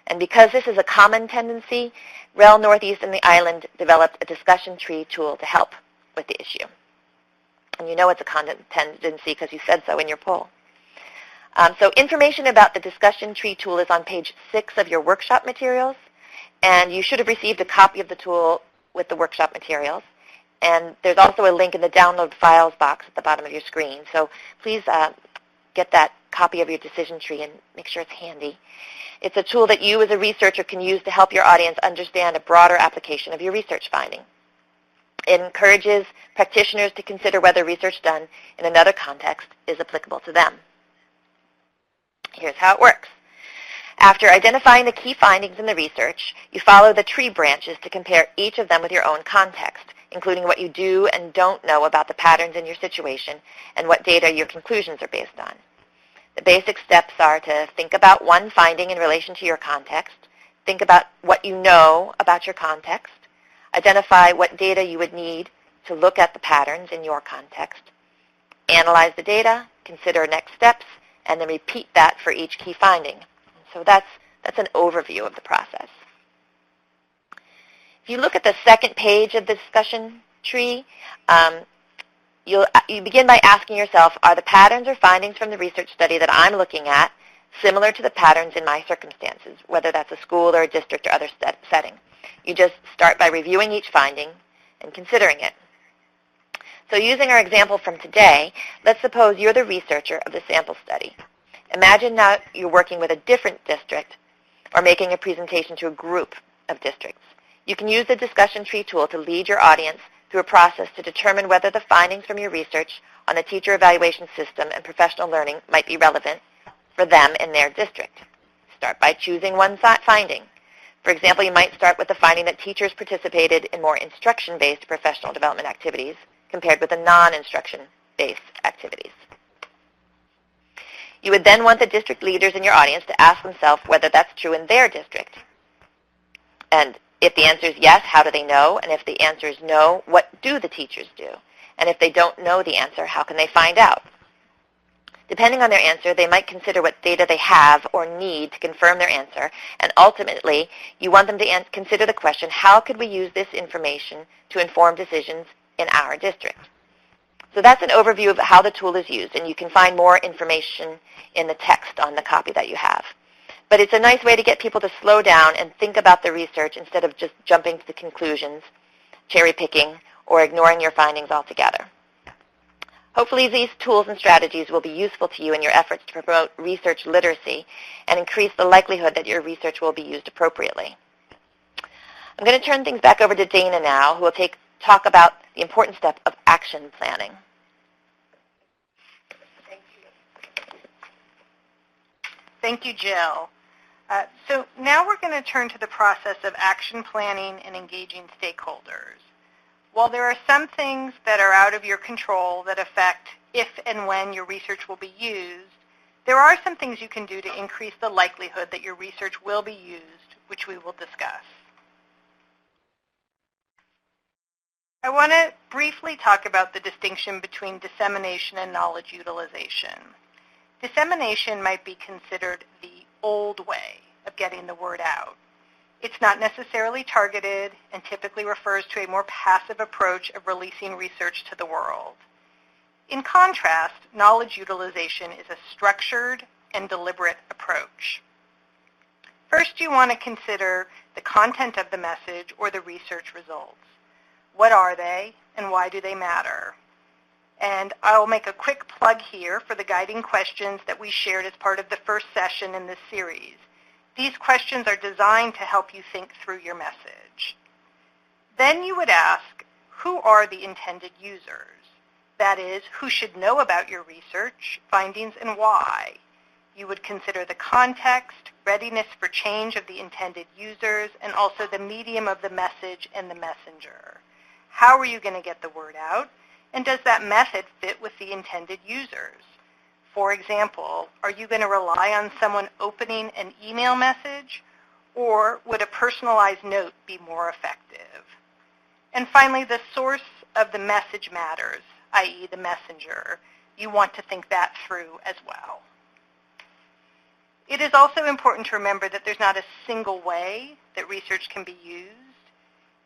And because this is a common tendency, REL Northeast and the island developed a discussion tree tool to help with the issue. And you know it's a common tendency because you said so in your poll. So information about the discussion tree tool is on page 6 of your workshop materials, and you should have received a copy of the tool with the workshop materials. And there's also a link in the download files box at the bottom of your screen. So please get that copy of your decision tree and make sure it's handy. It's a tool that you as a researcher can use to help your audience understand a broader application of your research finding. It encourages practitioners to consider whether research done in another context is applicable to them. Here's how it works. After identifying the key findings in the research, you follow the tree branches to compare each of them with your own context, including what you do and don't know about the patterns in your situation and what data your conclusions are based on. The basic steps are to think about one finding in relation to your context, think about what you know about your context, identify what data you would need to look at the patterns in your context, analyze the data, consider next steps, and then repeat that for each key finding. So that's an overview of the process. If you look at the second page of the discussion tree, you begin by asking yourself, are the patterns or findings from the research study that I'm looking at similar to the patterns in my circumstances, whether that's a school or a district or other setting. You just start by reviewing each finding and considering it. So using our example from today, let's suppose you're the researcher of the sample study. Imagine now you're working with a different district or making a presentation to a group of districts. You can use the discussion tree tool to lead your audience through a process to determine whether the findings from your research on the teacher evaluation system and professional learning might be relevant for them in their district. Start by choosing one finding. For example, you might start with the finding that teachers participated in more instruction-based professional development activities compared with the non-instruction-based activities. You would then want the district leaders in your audience to ask themselves whether that's true in their district. And if the answer is yes, how do they know? And if the answer is no, what do the teachers do? And if they don't know the answer, how can they find out? Depending on their answer, they might consider what data they have or need to confirm their answer. And ultimately, you want them to consider the question, how could we use this information to inform decisions in our district? So that's an overview of how the tool is used, and you can find more information in the text on the copy that you have. But it's a nice way to get people to slow down and think about the research instead of just jumping to the conclusions, cherry picking, or ignoring your findings altogether. Hopefully these tools and strategies will be useful to you in your efforts to promote research literacy and increase the likelihood that your research will be used appropriately. I'm going to turn things back over to Dana now, who will talk about the important step of action planning. Thank you, Jill. So now we're going to turn to the process of action planning and engaging stakeholders. While there are some things that are out of your control that affect if and when your research will be used, there are some things you can do to increase the likelihood that your research will be used, which we will discuss. I want to briefly talk about the distinction between dissemination and knowledge utilization. Dissemination might be considered the old way of getting the word out. It's not necessarily targeted and typically refers to a more passive approach of releasing research to the world. In contrast, knowledge utilization is a structured and deliberate approach. First, you want to consider the content of the message or the research results. What are they and why do they matter? And I'll make a quick plug here for the guiding questions that we shared as part of the first session in this series. These questions are designed to help you think through your message. Then you would ask, who are the intended users? That is, who should know about your research, findings, and why? You would consider the context, readiness for change of the intended users, and also the medium of the message and the messenger. How are you going to get the word out? And does that method fit with the intended users? For example, are you going to rely on someone opening an email message, or would a personalized note be more effective? And finally, the source of the message matters, i.e. the messenger. You want to think that through as well. It is also important to remember that there's not a single way that research can be used.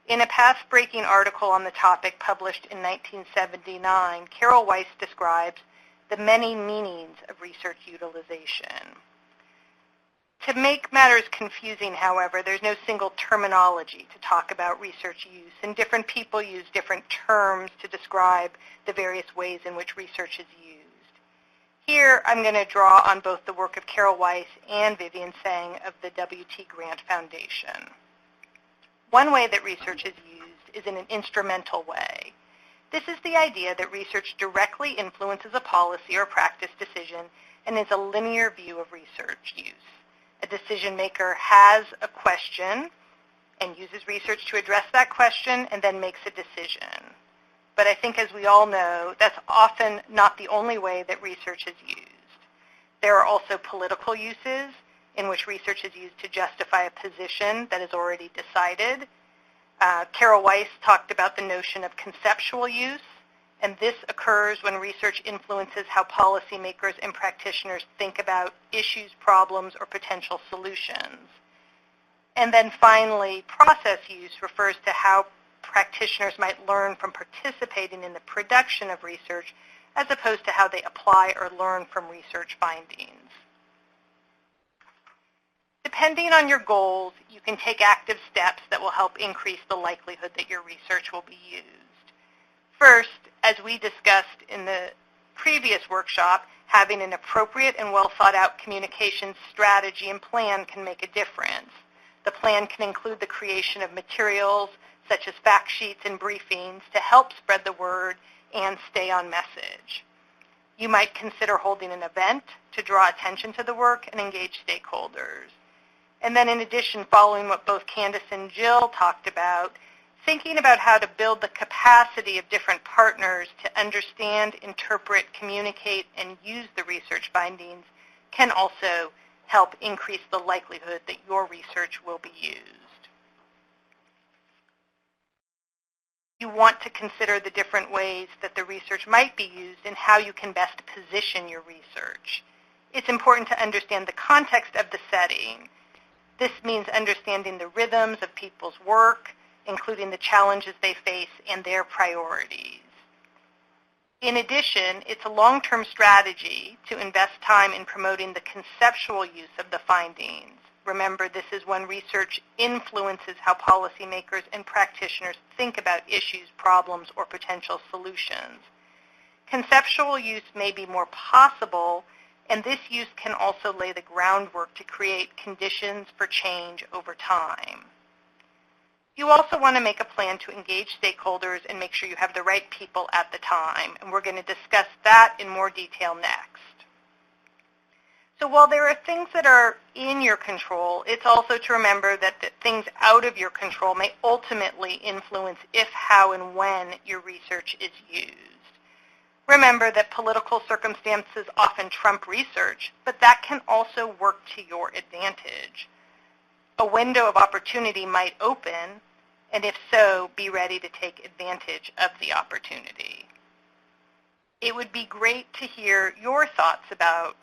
In a path-breaking article on the topic published in 1979, Carol Weiss describes the many meanings of research utilization. To make matters confusing, however, there's no single terminology to talk about research use, and different people use different terms to describe the various ways in which research is used. Here, I'm going to draw on both the work of Carol Weiss and Vivian Tsang of the W.T. Grant Foundation. One way that research is used is in an instrumental way. This is the idea that research directly influences a policy or practice decision and is a linear view of research use. A decision maker has a question and uses research to address that question and then makes a decision. But I think, as we all know, that's often not the only way that research is used. There are also political uses in which research is used to justify a position that is already decided. Carol Weiss talked about the notion of conceptual use, and this occurs when research influences how policymakers and practitioners think about issues, problems, or potential solutions. And then finally, process use refers to how practitioners might learn from participating in the production of research as opposed to how they apply or learn from research findings. depending on your goals, you can take active steps that will help increase the likelihood that your research will be used. First, as we discussed in the previous workshop, having an appropriate and well thought out communication strategy and plan can make a difference. The plan can include the creation of materials such as fact sheets and briefings to help spread the word and stay on message. You might consider holding an event to draw attention to the work and engage stakeholders. And then in addition, following what both Candice and Jill talked about, thinking about how to build the capacity of different partners to understand, interpret, communicate, and use the research findings can also help increase the likelihood that your research will be used. You want to consider the different ways that the research might be used and how you can best position your research. It's important to understand the context of the setting. This means understanding the rhythms of people's work, including the challenges they face and their priorities. In addition, it's a long-term strategy to invest time in promoting the conceptual use of the findings. Remember, this is when research influences how policymakers and practitioners think about issues, problems, or potential solutions. Conceptual use may be more possible, and this use can also lay the groundwork to create conditions for change over time. You also want to make a plan to engage stakeholders and make sure you have the right people at the time, and we're going to discuss that in more detail next. So while there are things that are in your control, it's also to remember that things out of your control may ultimately influence if, how, and when your research is used. Remember that political circumstances often trump research, but that can also work to your advantage. A window of opportunity might open, and if so, be ready to take advantage of the opportunity. It would be great to hear your thoughts about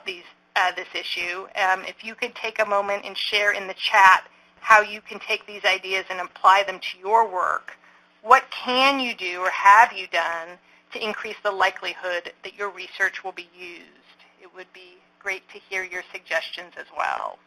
this issue. If you could take a moment and share in the chat how you can take these ideas and apply them to your work. What can you do or have you done to increase the likelihood that your research will be used? It would be great to hear your suggestions as well.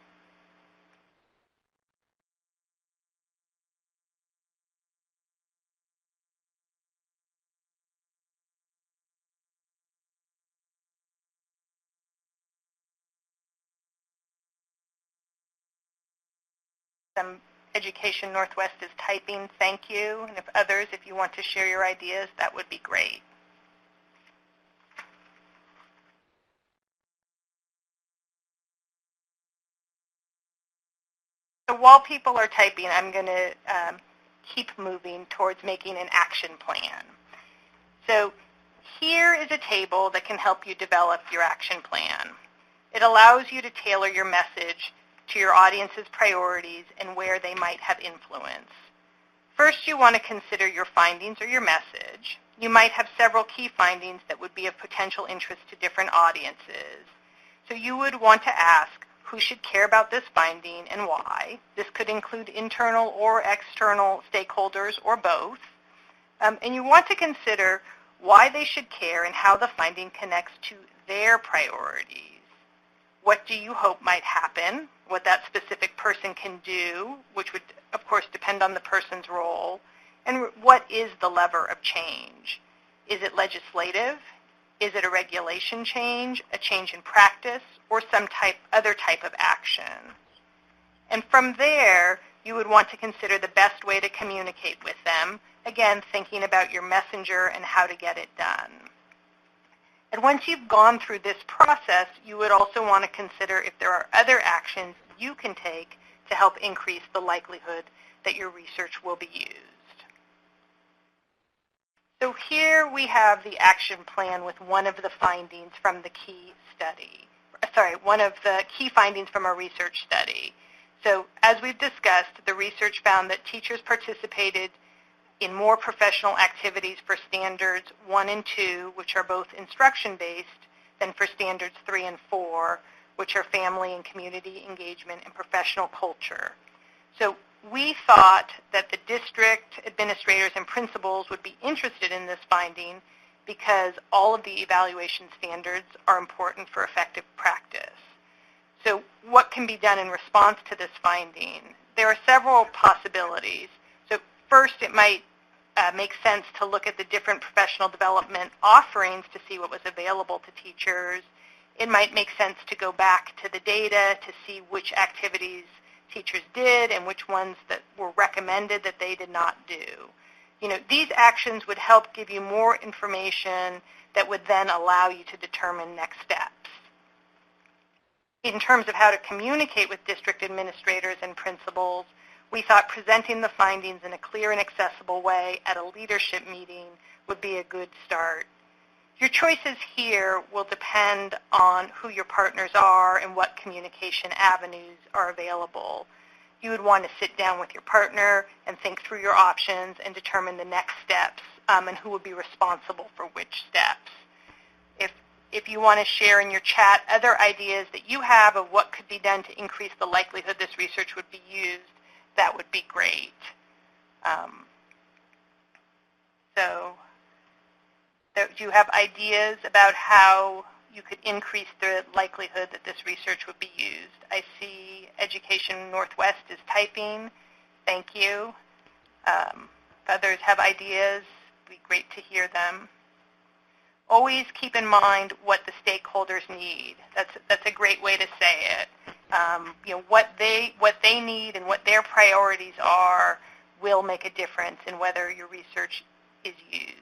Education Northwest is typing, thank you. And if others, if you want to share your ideas, that would be great. So while people are typing, I'm going to keep moving towards making an action plan. So here is a table that can help you develop your action plan. It allows you to tailor your message to your audience's priorities and where they might have influence. First, you want to consider your findings or your message. You might have several key findings that would be of potential interest to different audiences. So you would want to ask, who should care about this finding and why? This could include internal or external stakeholders or both. And you want to consider why they should care and how the finding connects to their priorities. What do you hope might happen? What that specific person can do, which would, of course, depend on the person's role. And what is the lever of change? Is it legislative? Is it a regulation change, a change in practice, or some other type of action? And from there, you would want to consider the best way to communicate with them, again, thinking about your messenger and how to get it done. And once you've gone through this process, you would also want to consider if there are other actions you can take to help increase the likelihood that your research will be used. So here we have the action plan with one of the findings from the key study. One of the key findings from our research study. So as we've discussed, the research found that teachers participated in more professional activities for standards 1 and 2, which are both instruction-based, than for standards 3 and 4, which are family and community engagement and professional culture. So we thought that the district administrators and principals would be interested in this finding because all of the evaluation standards are important for effective practice. So what can be done in response to this finding? There are several possibilities. So first, it might make sense to look at the different professional development offerings to see what was available to teachers. It might make sense to go back to the data to see which activities teachers did and which ones that were recommended that they did not do. You know, these actions would help give you more information that would then allow you to determine next steps. In terms of how to communicate with district administrators and principals, we thought presenting the findings in a clear and accessible way at a leadership meeting would be a good start. Your choices here will depend on who your partners are and what communication avenues are available. You would want to sit down with your partner and think through your options and determine the next steps and who would be responsible for which steps. If you want to share in your chat other ideas that you have of what could be done to increase the likelihood this research would be used, that would be great. Do you have ideas about how you could increase the likelihood that this research would be used? I see Education Northwest is typing. Thank you. If others have ideas, it would be great to hear them. Always keep in mind what the stakeholders need. That's a great way to say it. You know, what they need and what their priorities are will make a difference in whether your research is used.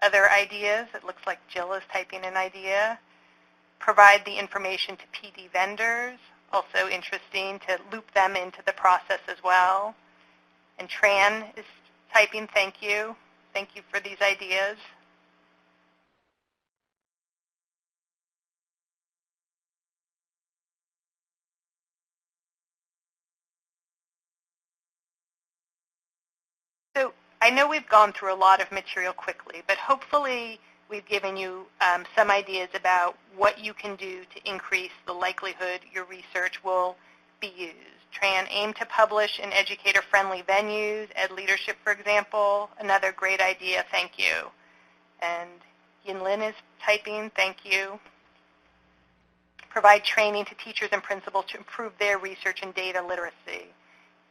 Other ideas? It looks like Jill is typing an idea. Provide the information to PD vendors. Also interesting to loop them into the process as well. And Tran is typing, thank you. Thank you for these ideas. So I know we've gone through a lot of material quickly, but hopefully we've given you some ideas about what you can do to increase the likelihood your research will be used. Tran, aim to publish in educator-friendly venues, Ed Leadership, for example. Another great idea, thank you. And Yinlin is typing, thank you. Provide training to teachers and principals to improve their research and data literacy.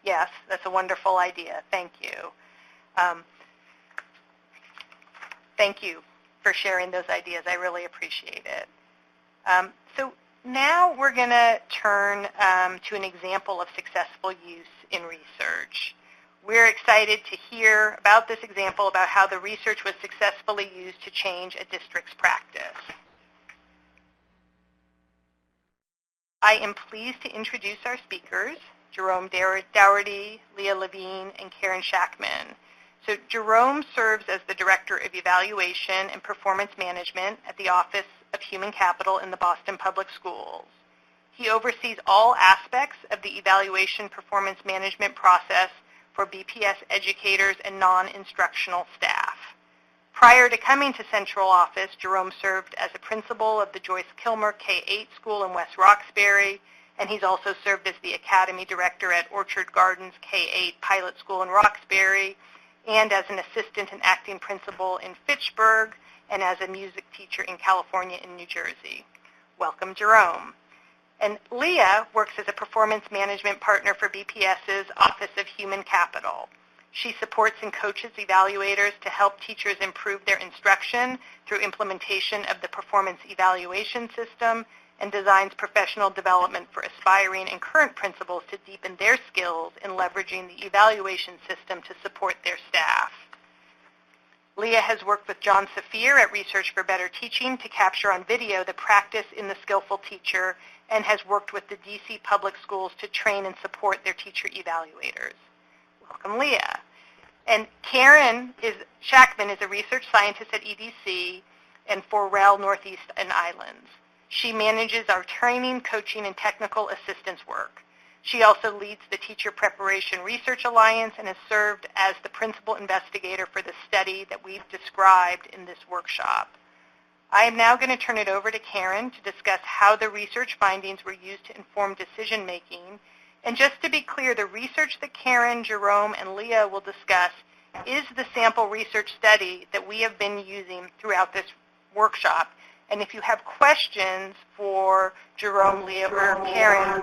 Yes, that's a wonderful idea, thank you. Thank you for sharing those ideas, I really appreciate it. So now we're going to turn to an example of successful use in research. We're excited to hear about this example, about how the research was successfully used to change a district's practice. I am pleased to introduce our speakers, Jerome Doherty, Leah Levine, and Karen Shakman. So Jerome serves as the Director of Evaluation and Performance Management at the Office of Human Capital in the Boston Public Schools. He oversees all aspects of the evaluation performance management process for BPS educators and non-instructional staff. Prior to coming to Central Office, Jerome served as a principal of the Joyce Kilmer K-8 school in West Roxbury, and he's also served as the Academy Director at Orchard Gardens K-8 Pilot School in Roxbury, and as an assistant and acting principal in Fitchburg, and as a music teacher in California and New Jersey. Welcome, Jerome. And Leah works as a performance management partner for BPS's Office of Human Capital. She supports and coaches evaluators to help teachers improve their instruction through implementation of the performance evaluation system and designs professional development for aspiring and current principals to deepen their skills in leveraging the evaluation system to support their staff. Leah has worked with John Saphir at Research for Better Teaching to capture on video the practice in the skillful teacher and has worked with the DC Public Schools to train and support their teacher evaluators. Welcome, Leah. And Karen Shakman is a research scientist at EDC and for REL Northeast Islands. She manages our training, coaching, and technical assistance work. She also leads the Teacher Preparation Research Alliance and has served as the principal investigator for the study that we've described in this workshop. I am now going to turn it over to Karen to discuss how the research findings were used to inform decision-making. And just to be clear, the research that Karen, Jerome, and Leah will discuss is the sample research study that we have been using throughout this workshop. And if you have questions for Jerome, Leah, or Karen,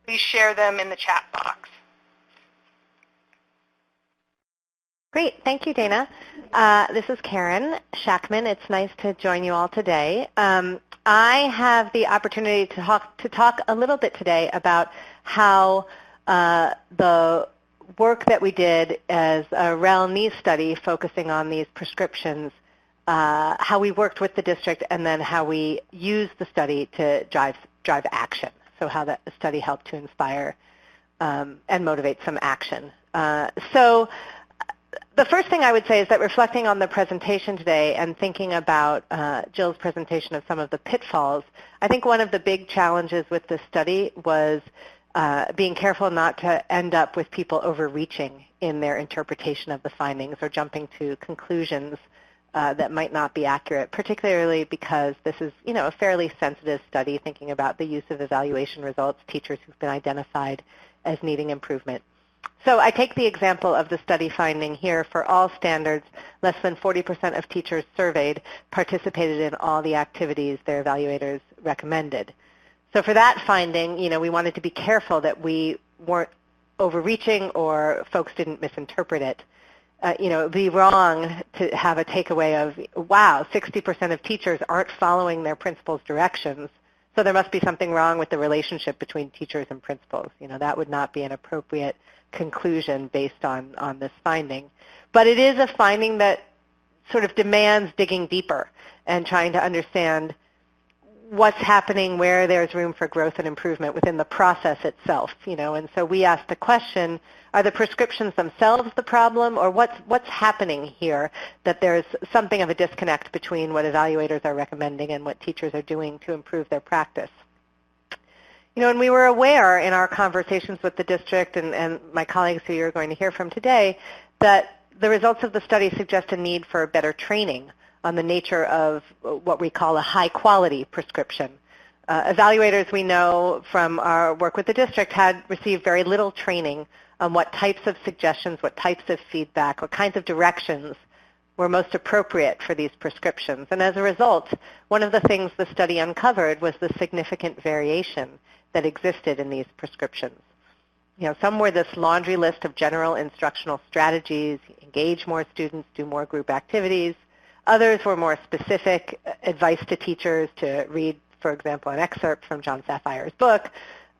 please share them in the chat box. Great. Thank you, Dana. This is Karen Shakman. It's nice to join you all today. I have the opportunity to talk a little bit today about how the work that we did as a REL NEES study focusing on these prescriptions, how we worked with the district, and then how we used the study to drive action. So how that study helped to inspire and motivate some action. So the first thing I would say is that reflecting on the presentation today and thinking about Jill's presentation of some of the pitfalls, I think one of the big challenges with this study was being careful not to end up with people overreaching in their interpretation of the findings or jumping to conclusions that might not be accurate, particularly because this is, a fairly sensitive study thinking about the use of evaluation results, teachers who've been identified as needing improvement. So I take the example of the study finding here. For all standards, less than 40% of teachers surveyed participated in all the activities their evaluators recommended. So for that finding, we wanted to be careful that we weren't overreaching or folks didn't misinterpret it. It would be wrong to have a takeaway of, wow, 60% of teachers aren't following their principal's directions, so there must be something wrong with the relationship between teachers and principals. That would not be an appropriate conclusion based on this finding. But it is a finding that sort of demands digging deeper and trying to understand what's happening, where there's room for growth and improvement within the process itself, and so we asked the question, are the prescriptions themselves the problem, or what's happening here that there's something of a disconnect between what evaluators are recommending and what teachers are doing to improve their practice? And we were aware in our conversations with the district and my colleagues who you're going to hear from today that the results of the study suggest a need for better training on the nature of what we call a high-quality prescription. Evaluators, we know from our work with the district, had received very little training on what types of suggestions, what types of feedback, what kinds of directions were most appropriate for these prescriptions. And as a result, one of the things the study uncovered was the significant variation that existed in these prescriptions. Some were this laundry list of general instructional strategies, engage more students, do more group activities. Others were more specific advice to teachers to read, for example, an excerpt from John Safire's book.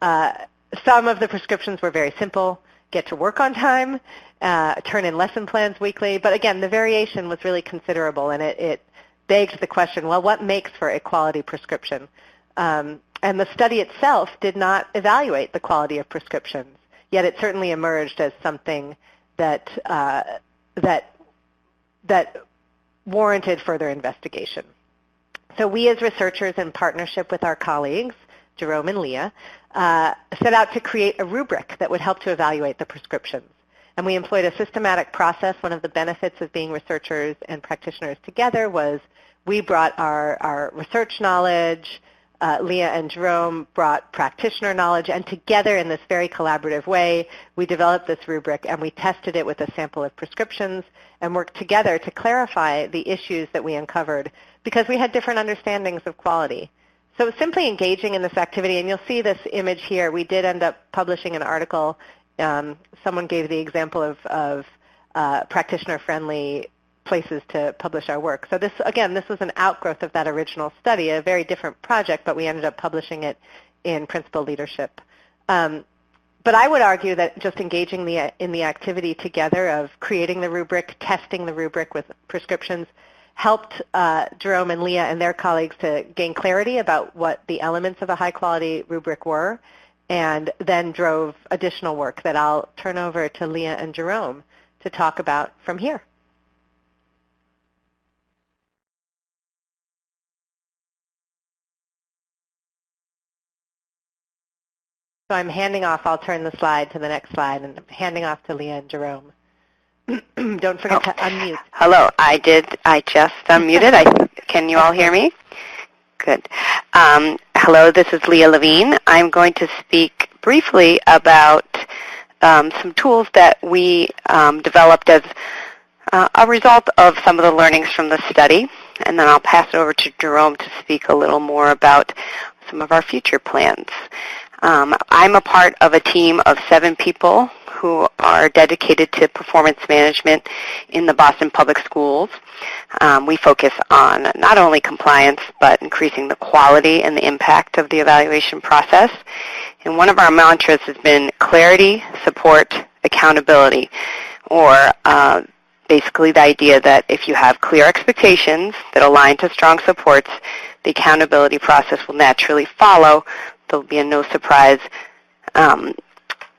Some of the prescriptions were very simple, get to work on time, turn in lesson plans weekly. But again, the variation was really considerable, and it begged the question, well, what makes for a quality prescription? And the study itself did not evaluate the quality of prescriptions, yet it certainly emerged as something that warranted further investigation. So we as researchers, in partnership with our colleagues, Jerome and Leah, set out to create a rubric that would help to evaluate the prescriptions. And we employed a systematic process. One of the benefits of being researchers and practitioners together was we brought our research knowledge, Leah and Jerome brought practitioner knowledge, and together in this very collaborative way, we developed this rubric and we tested it with a sample of prescriptions and worked together to clarify the issues that we uncovered because we had different understandings of quality. So simply engaging in this activity, and you'll see this image here, we did end up publishing an article. Someone gave the example of practitioner-friendly places to publish our work. So this, again, this was an outgrowth of that original study, a very different project, but we ended up publishing it in Principal Leadership. But I would argue that just engaging in the activity together of creating the rubric, testing the rubric with prescriptions, helped Jerome and Leah and their colleagues to gain clarity about what the elements of a high-quality rubric were, and then drove additional work that I'll turn over to Leah and Jerome to talk about from here. So I'm handing off, I'll turn the slide to the next slide, and I'm handing off to Leah and Jerome. Don't forget to unmute. Hello, I just unmuted. Can you all hear me? Good. Hello, this is Leah Levine. I'm going to speak briefly about some tools that we developed as a result of some of the learnings from the study. and then I'll pass it over to Jerome to speak a little more about some of our future plans. I'm a part of a team of 7 people who are dedicated to performance management in the Boston Public Schools. We focus on not only compliance, but increasing the quality and the impact of the evaluation process. And one of our mantras has been clarity, support, accountability, or basically the idea that if you have clear expectations that align to strong supports, the accountability process will naturally follow. There'll be a no surprise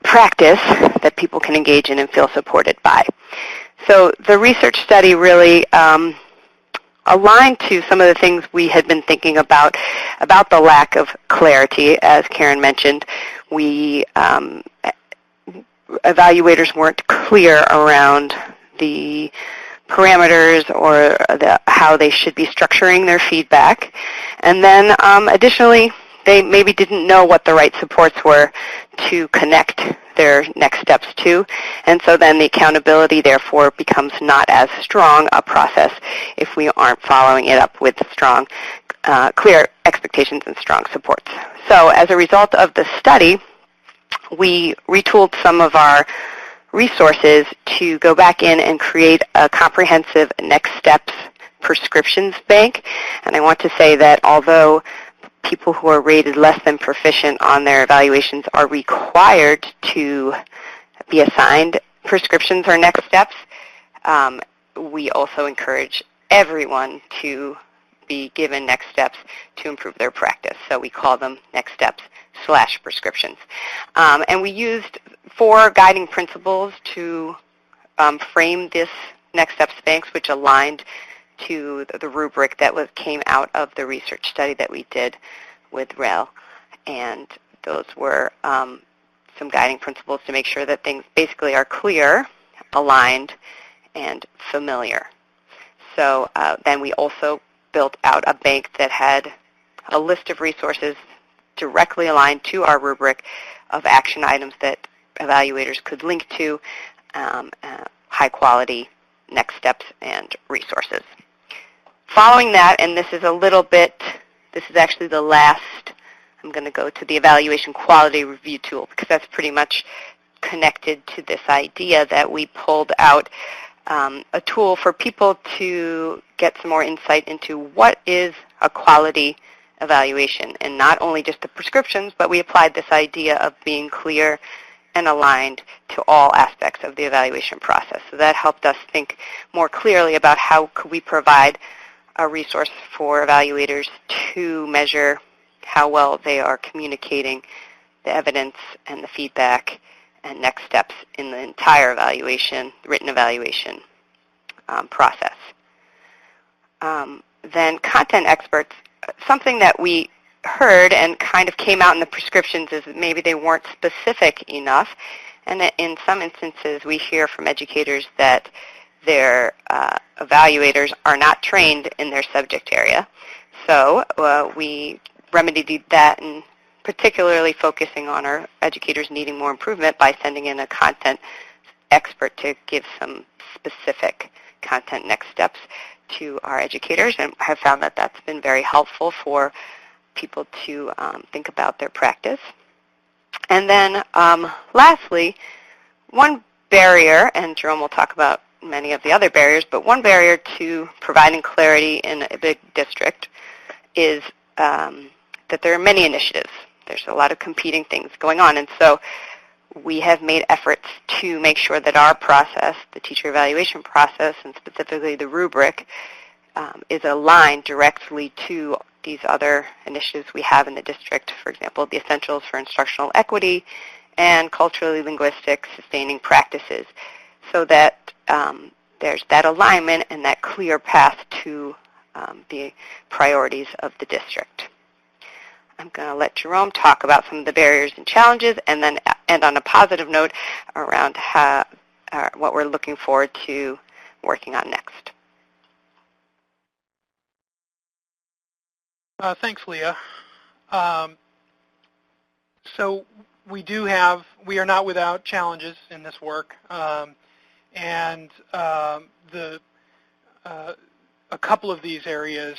practice that people can engage in and feel supported by. So the research study really aligned to some of the things we had been thinking about the lack of clarity. As Karen mentioned, evaluators weren't clear around the parameters or how they should be structuring their feedback. And then additionally, they maybe didn't know what the right supports were to connect their next steps to. And so then the accountability, therefore, becomes not as strong a process if we aren't following it up with strong, clear expectations and strong supports. So as a result of the study, we retooled some of our resources to go back in and create a comprehensive next steps prescriptions bank. And I want to say that although people who are rated less than proficient on their evaluations are required to be assigned prescriptions or next steps, we also encourage everyone to be given next steps to improve their practice. So we call them next steps/prescriptions. And we used 4 guiding principles to frame this next steps banks, which aligned to the rubric that came out of the research study that we did with REL. And those were some guiding principles to make sure that things basically are clear, aligned, and familiar. So then we also built out a bank that had a list of resources directly aligned to our rubric of action items that evaluators could link to, high quality next steps and resources. Following that, and this is actually the last, I'm going to go to the evaluation quality review tool because that's pretty much connected to this idea that we pulled out a tool for people to get some more insight into what is a quality evaluation, and not only just the prescriptions, but we applied this idea of being clear and aligned to all aspects of the evaluation process. So that helped us think more clearly about how could we provide a resource for evaluators to measure how well they are communicating the evidence and the feedback and next steps in the entire evaluation, written evaluation process. Then content experts, something that we heard and kind of came out in the prescriptions is that maybe they weren't specific enough. And in some instances, we hear from educators that their evaluators are not trained in their subject area. So we remedied that, and particularly focusing on our educators needing more improvement by sending in a content expert to give some specific content next steps to our educators, and have found that that's been very helpful for people to think about their practice. And then lastly, one barrier, and Jerome will talk about many of the other barriers, but one barrier to providing clarity in a big district is that there are many initiatives. There's a lot of competing things going on, and so we have made efforts to make sure that our process, the teacher evaluation process, and specifically the rubric, is aligned directly to these other initiatives we have in the district. For example, the Essentials for Instructional Equity and Culturally Linguistic Sustaining Practices, so that there's that alignment and that clear path to the priorities of the district. I'm going to let Jerome talk about some of the barriers and challenges, and then end on a positive note around what we're looking forward to working on next. Thanks, Leah. So we are not without challenges in this work, and the a couple of these areas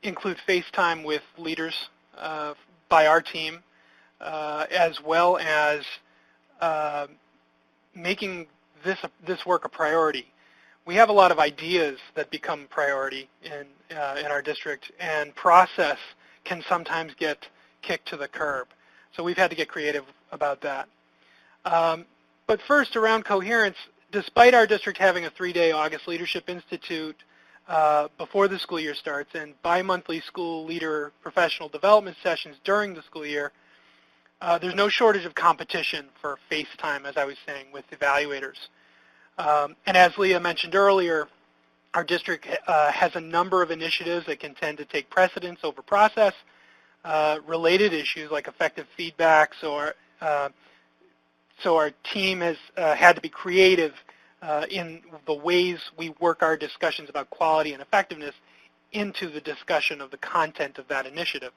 include FaceTime with leaders by our team, as well as making this work a priority. We have a lot of ideas that become priority in our district, and process can sometimes get kicked to the curb. So we've had to get creative about that. But first, around coherence, despite our district having a 3-day August Leadership Institute before the school year starts and bi-monthly school leader professional development sessions during the school year, there's no shortage of competition for face time, as I was saying, with evaluators. And as Leah mentioned earlier, our district has a number of initiatives that can tend to take precedence over process, related issues like effective feedback, so our team has had to be creative in the ways we work our discussions about quality and effectiveness into the discussion of the content of that initiative.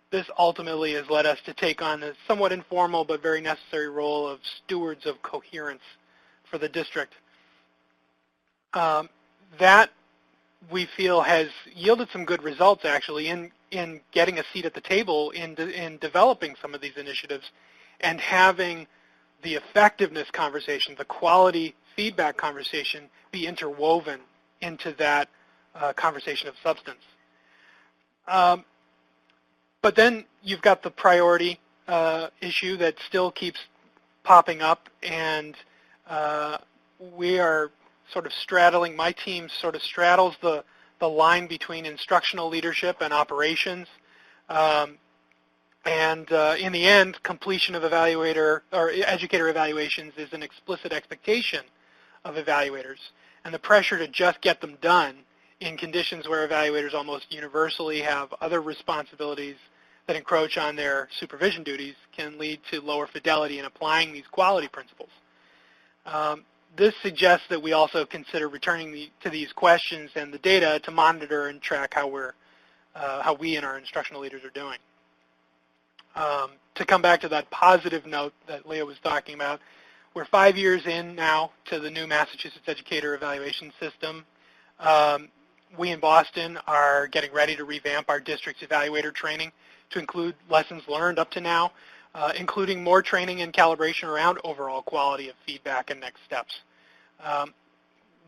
This ultimately has led us to take on a somewhat informal but very necessary role of stewards of coherence for the district. That, we feel, has yielded some good results, actually, in getting a seat at the table in developing some of these initiatives and having the effectiveness conversation, the quality feedback conversation, be interwoven into that conversation of substance. But then you've got the priority issue that still keeps popping up, and we are sort of straddling, my team sort of straddles the line between instructional leadership and operations. In the end, completion of evaluator or educator evaluations is an explicit expectation of evaluators. And the pressure to just get them done in conditions where evaluators almost universally have other responsibilities that encroach on their supervision duties can lead to lower fidelity in applying these quality principles. This suggests that we also consider returning to these questions and the data to monitor and track how we and our instructional leaders are doing. To come back to that positive note that Leah was talking about, we're 5 years in now to the new Massachusetts Educator Evaluation System. We in Boston are getting ready to revamp our district's evaluator training to include lessons learned up to now, including more training and calibration around overall quality of feedback and next steps.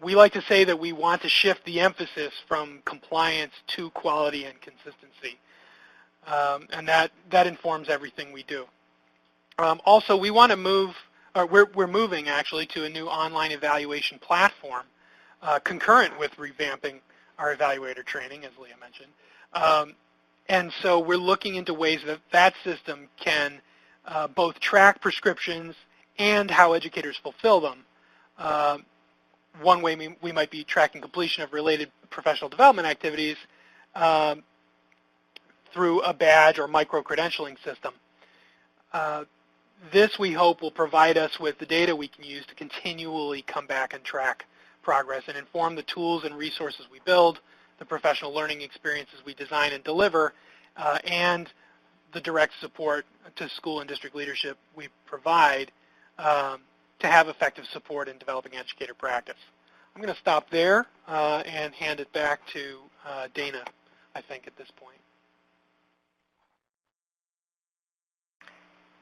We like to say that we want to shift the emphasis from compliance to quality and consistency. And that informs everything we do. Also, we want to move, we're moving actually to a new online evaluation platform concurrent with revamping our evaluator training, as Leah mentioned. And so we're looking into ways that that system can both track prescriptions and how educators fulfill them. One way we might be tracking completion of related professional development activities through a badge or micro-credentialing system. This, we hope, will provide us with the data we can use to continually come back and track progress and inform the tools and resources we build, the professional learning experiences we design and deliver, and the direct support to school and district leadership we provide to have effective support in developing educator practice. I'm going to stop there and hand it back to Dana, I think, at this point.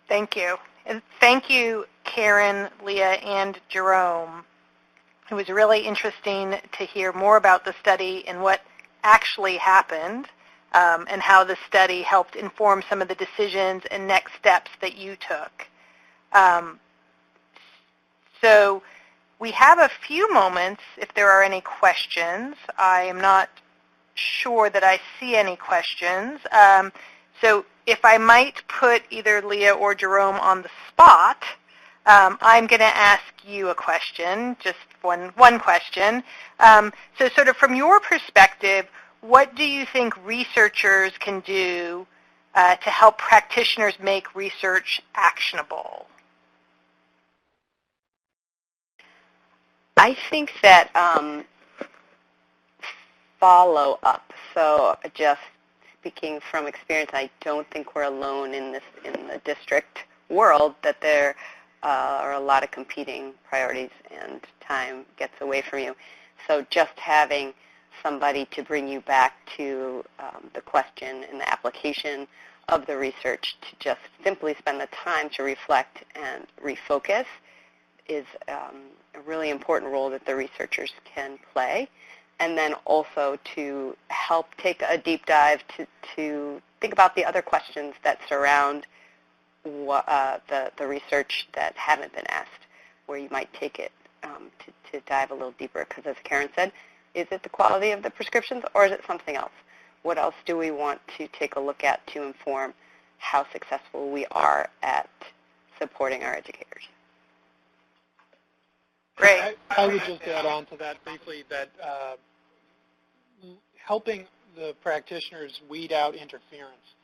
Thank you. And thank you, Karen, Leah, and Jerome. It was really interesting to hear more about the study and what actually happened and how the study helped inform some of the decisions and next steps that you took. So we have a few moments if there are any questions. I am not sure that I see any questions. So if I might put either Leah or Jerome on the spot, I'm going to ask you a question, just one question. So sort of from your perspective, what do you think researchers can do to help practitioners make research actionable? I think that follow-up. So just speaking from experience, I don't think we're alone in the district world, that there are a lot of competing priorities and time gets away from you. So just having somebody to bring you back to the question and the application of the research to just simply spend the time to reflect and refocus is a really important role that the researchers can play. And then also to help take a deep dive to think about the other questions that surround the research that haven't been asked, where you might take it to dive a little deeper. Because as Karen said, is it the quality of the prescriptions or is it something else? What else do we want to take a look at to inform how successful we are at supporting our educators? Great. I would just add on to that briefly that helping the practitioners weed out interference.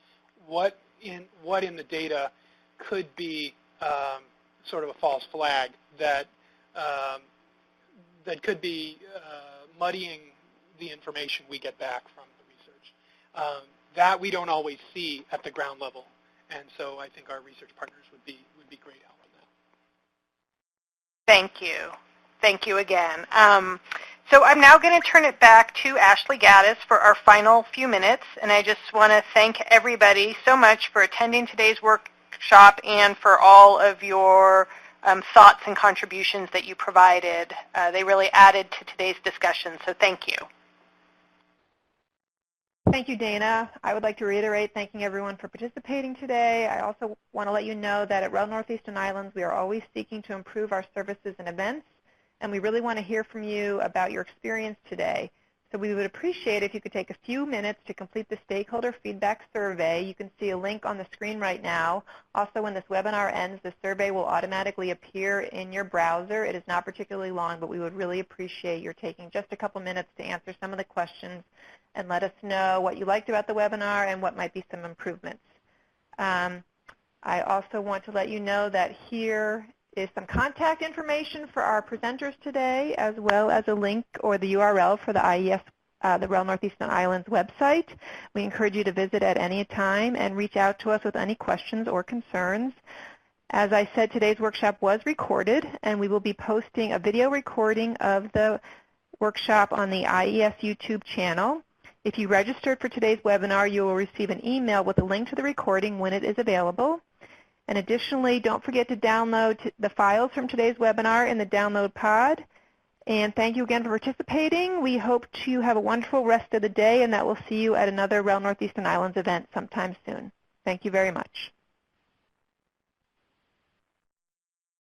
What in the data could be sort of a false flag that could be muddying the information we get back from the research. That we don't always see at the ground level, and so I think our research partners would be great help in that. Thank you. Thank you again. So I'm now going to turn it back to Ashley Gaddis for our final few minutes, and I just want to thank everybody so much for attending today's workshop and for all of your thoughts and contributions that you provided. They really added to today's discussion, so thank you. Thank you, Dana. I would like to reiterate thanking everyone for participating today. I also want to let you know that at REL Northeast Islands, we are always seeking to improve our services and events, and we really want to hear from you about your experience today. So we would appreciate if you could take a few minutes to complete the stakeholder feedback survey. You can see a link on the screen right now. Also, when this webinar ends, the survey will automatically appear in your browser. It is not particularly long, but we would really appreciate your taking just a couple minutes to answer some of the questions and let us know what you liked about the webinar and what might be some improvements. I also want to let you know that here is some contact information for our presenters today, as well as a link or the URL for the IES, the REL Northeast Islands website. We encourage you to visit at any time and reach out to us with any questions or concerns. As I said, today's workshop was recorded, and we will be posting a video recording of the workshop on the IES YouTube channel. If you registered for today's webinar, you will receive an email with a link to the recording when it is available. And additionally, don't forget to download the files from today's webinar in the download pod. And thank you again for participating. We hope to have a wonderful rest of the day and that we'll see you at another REL Northeast Islands event sometime soon. Thank you very much.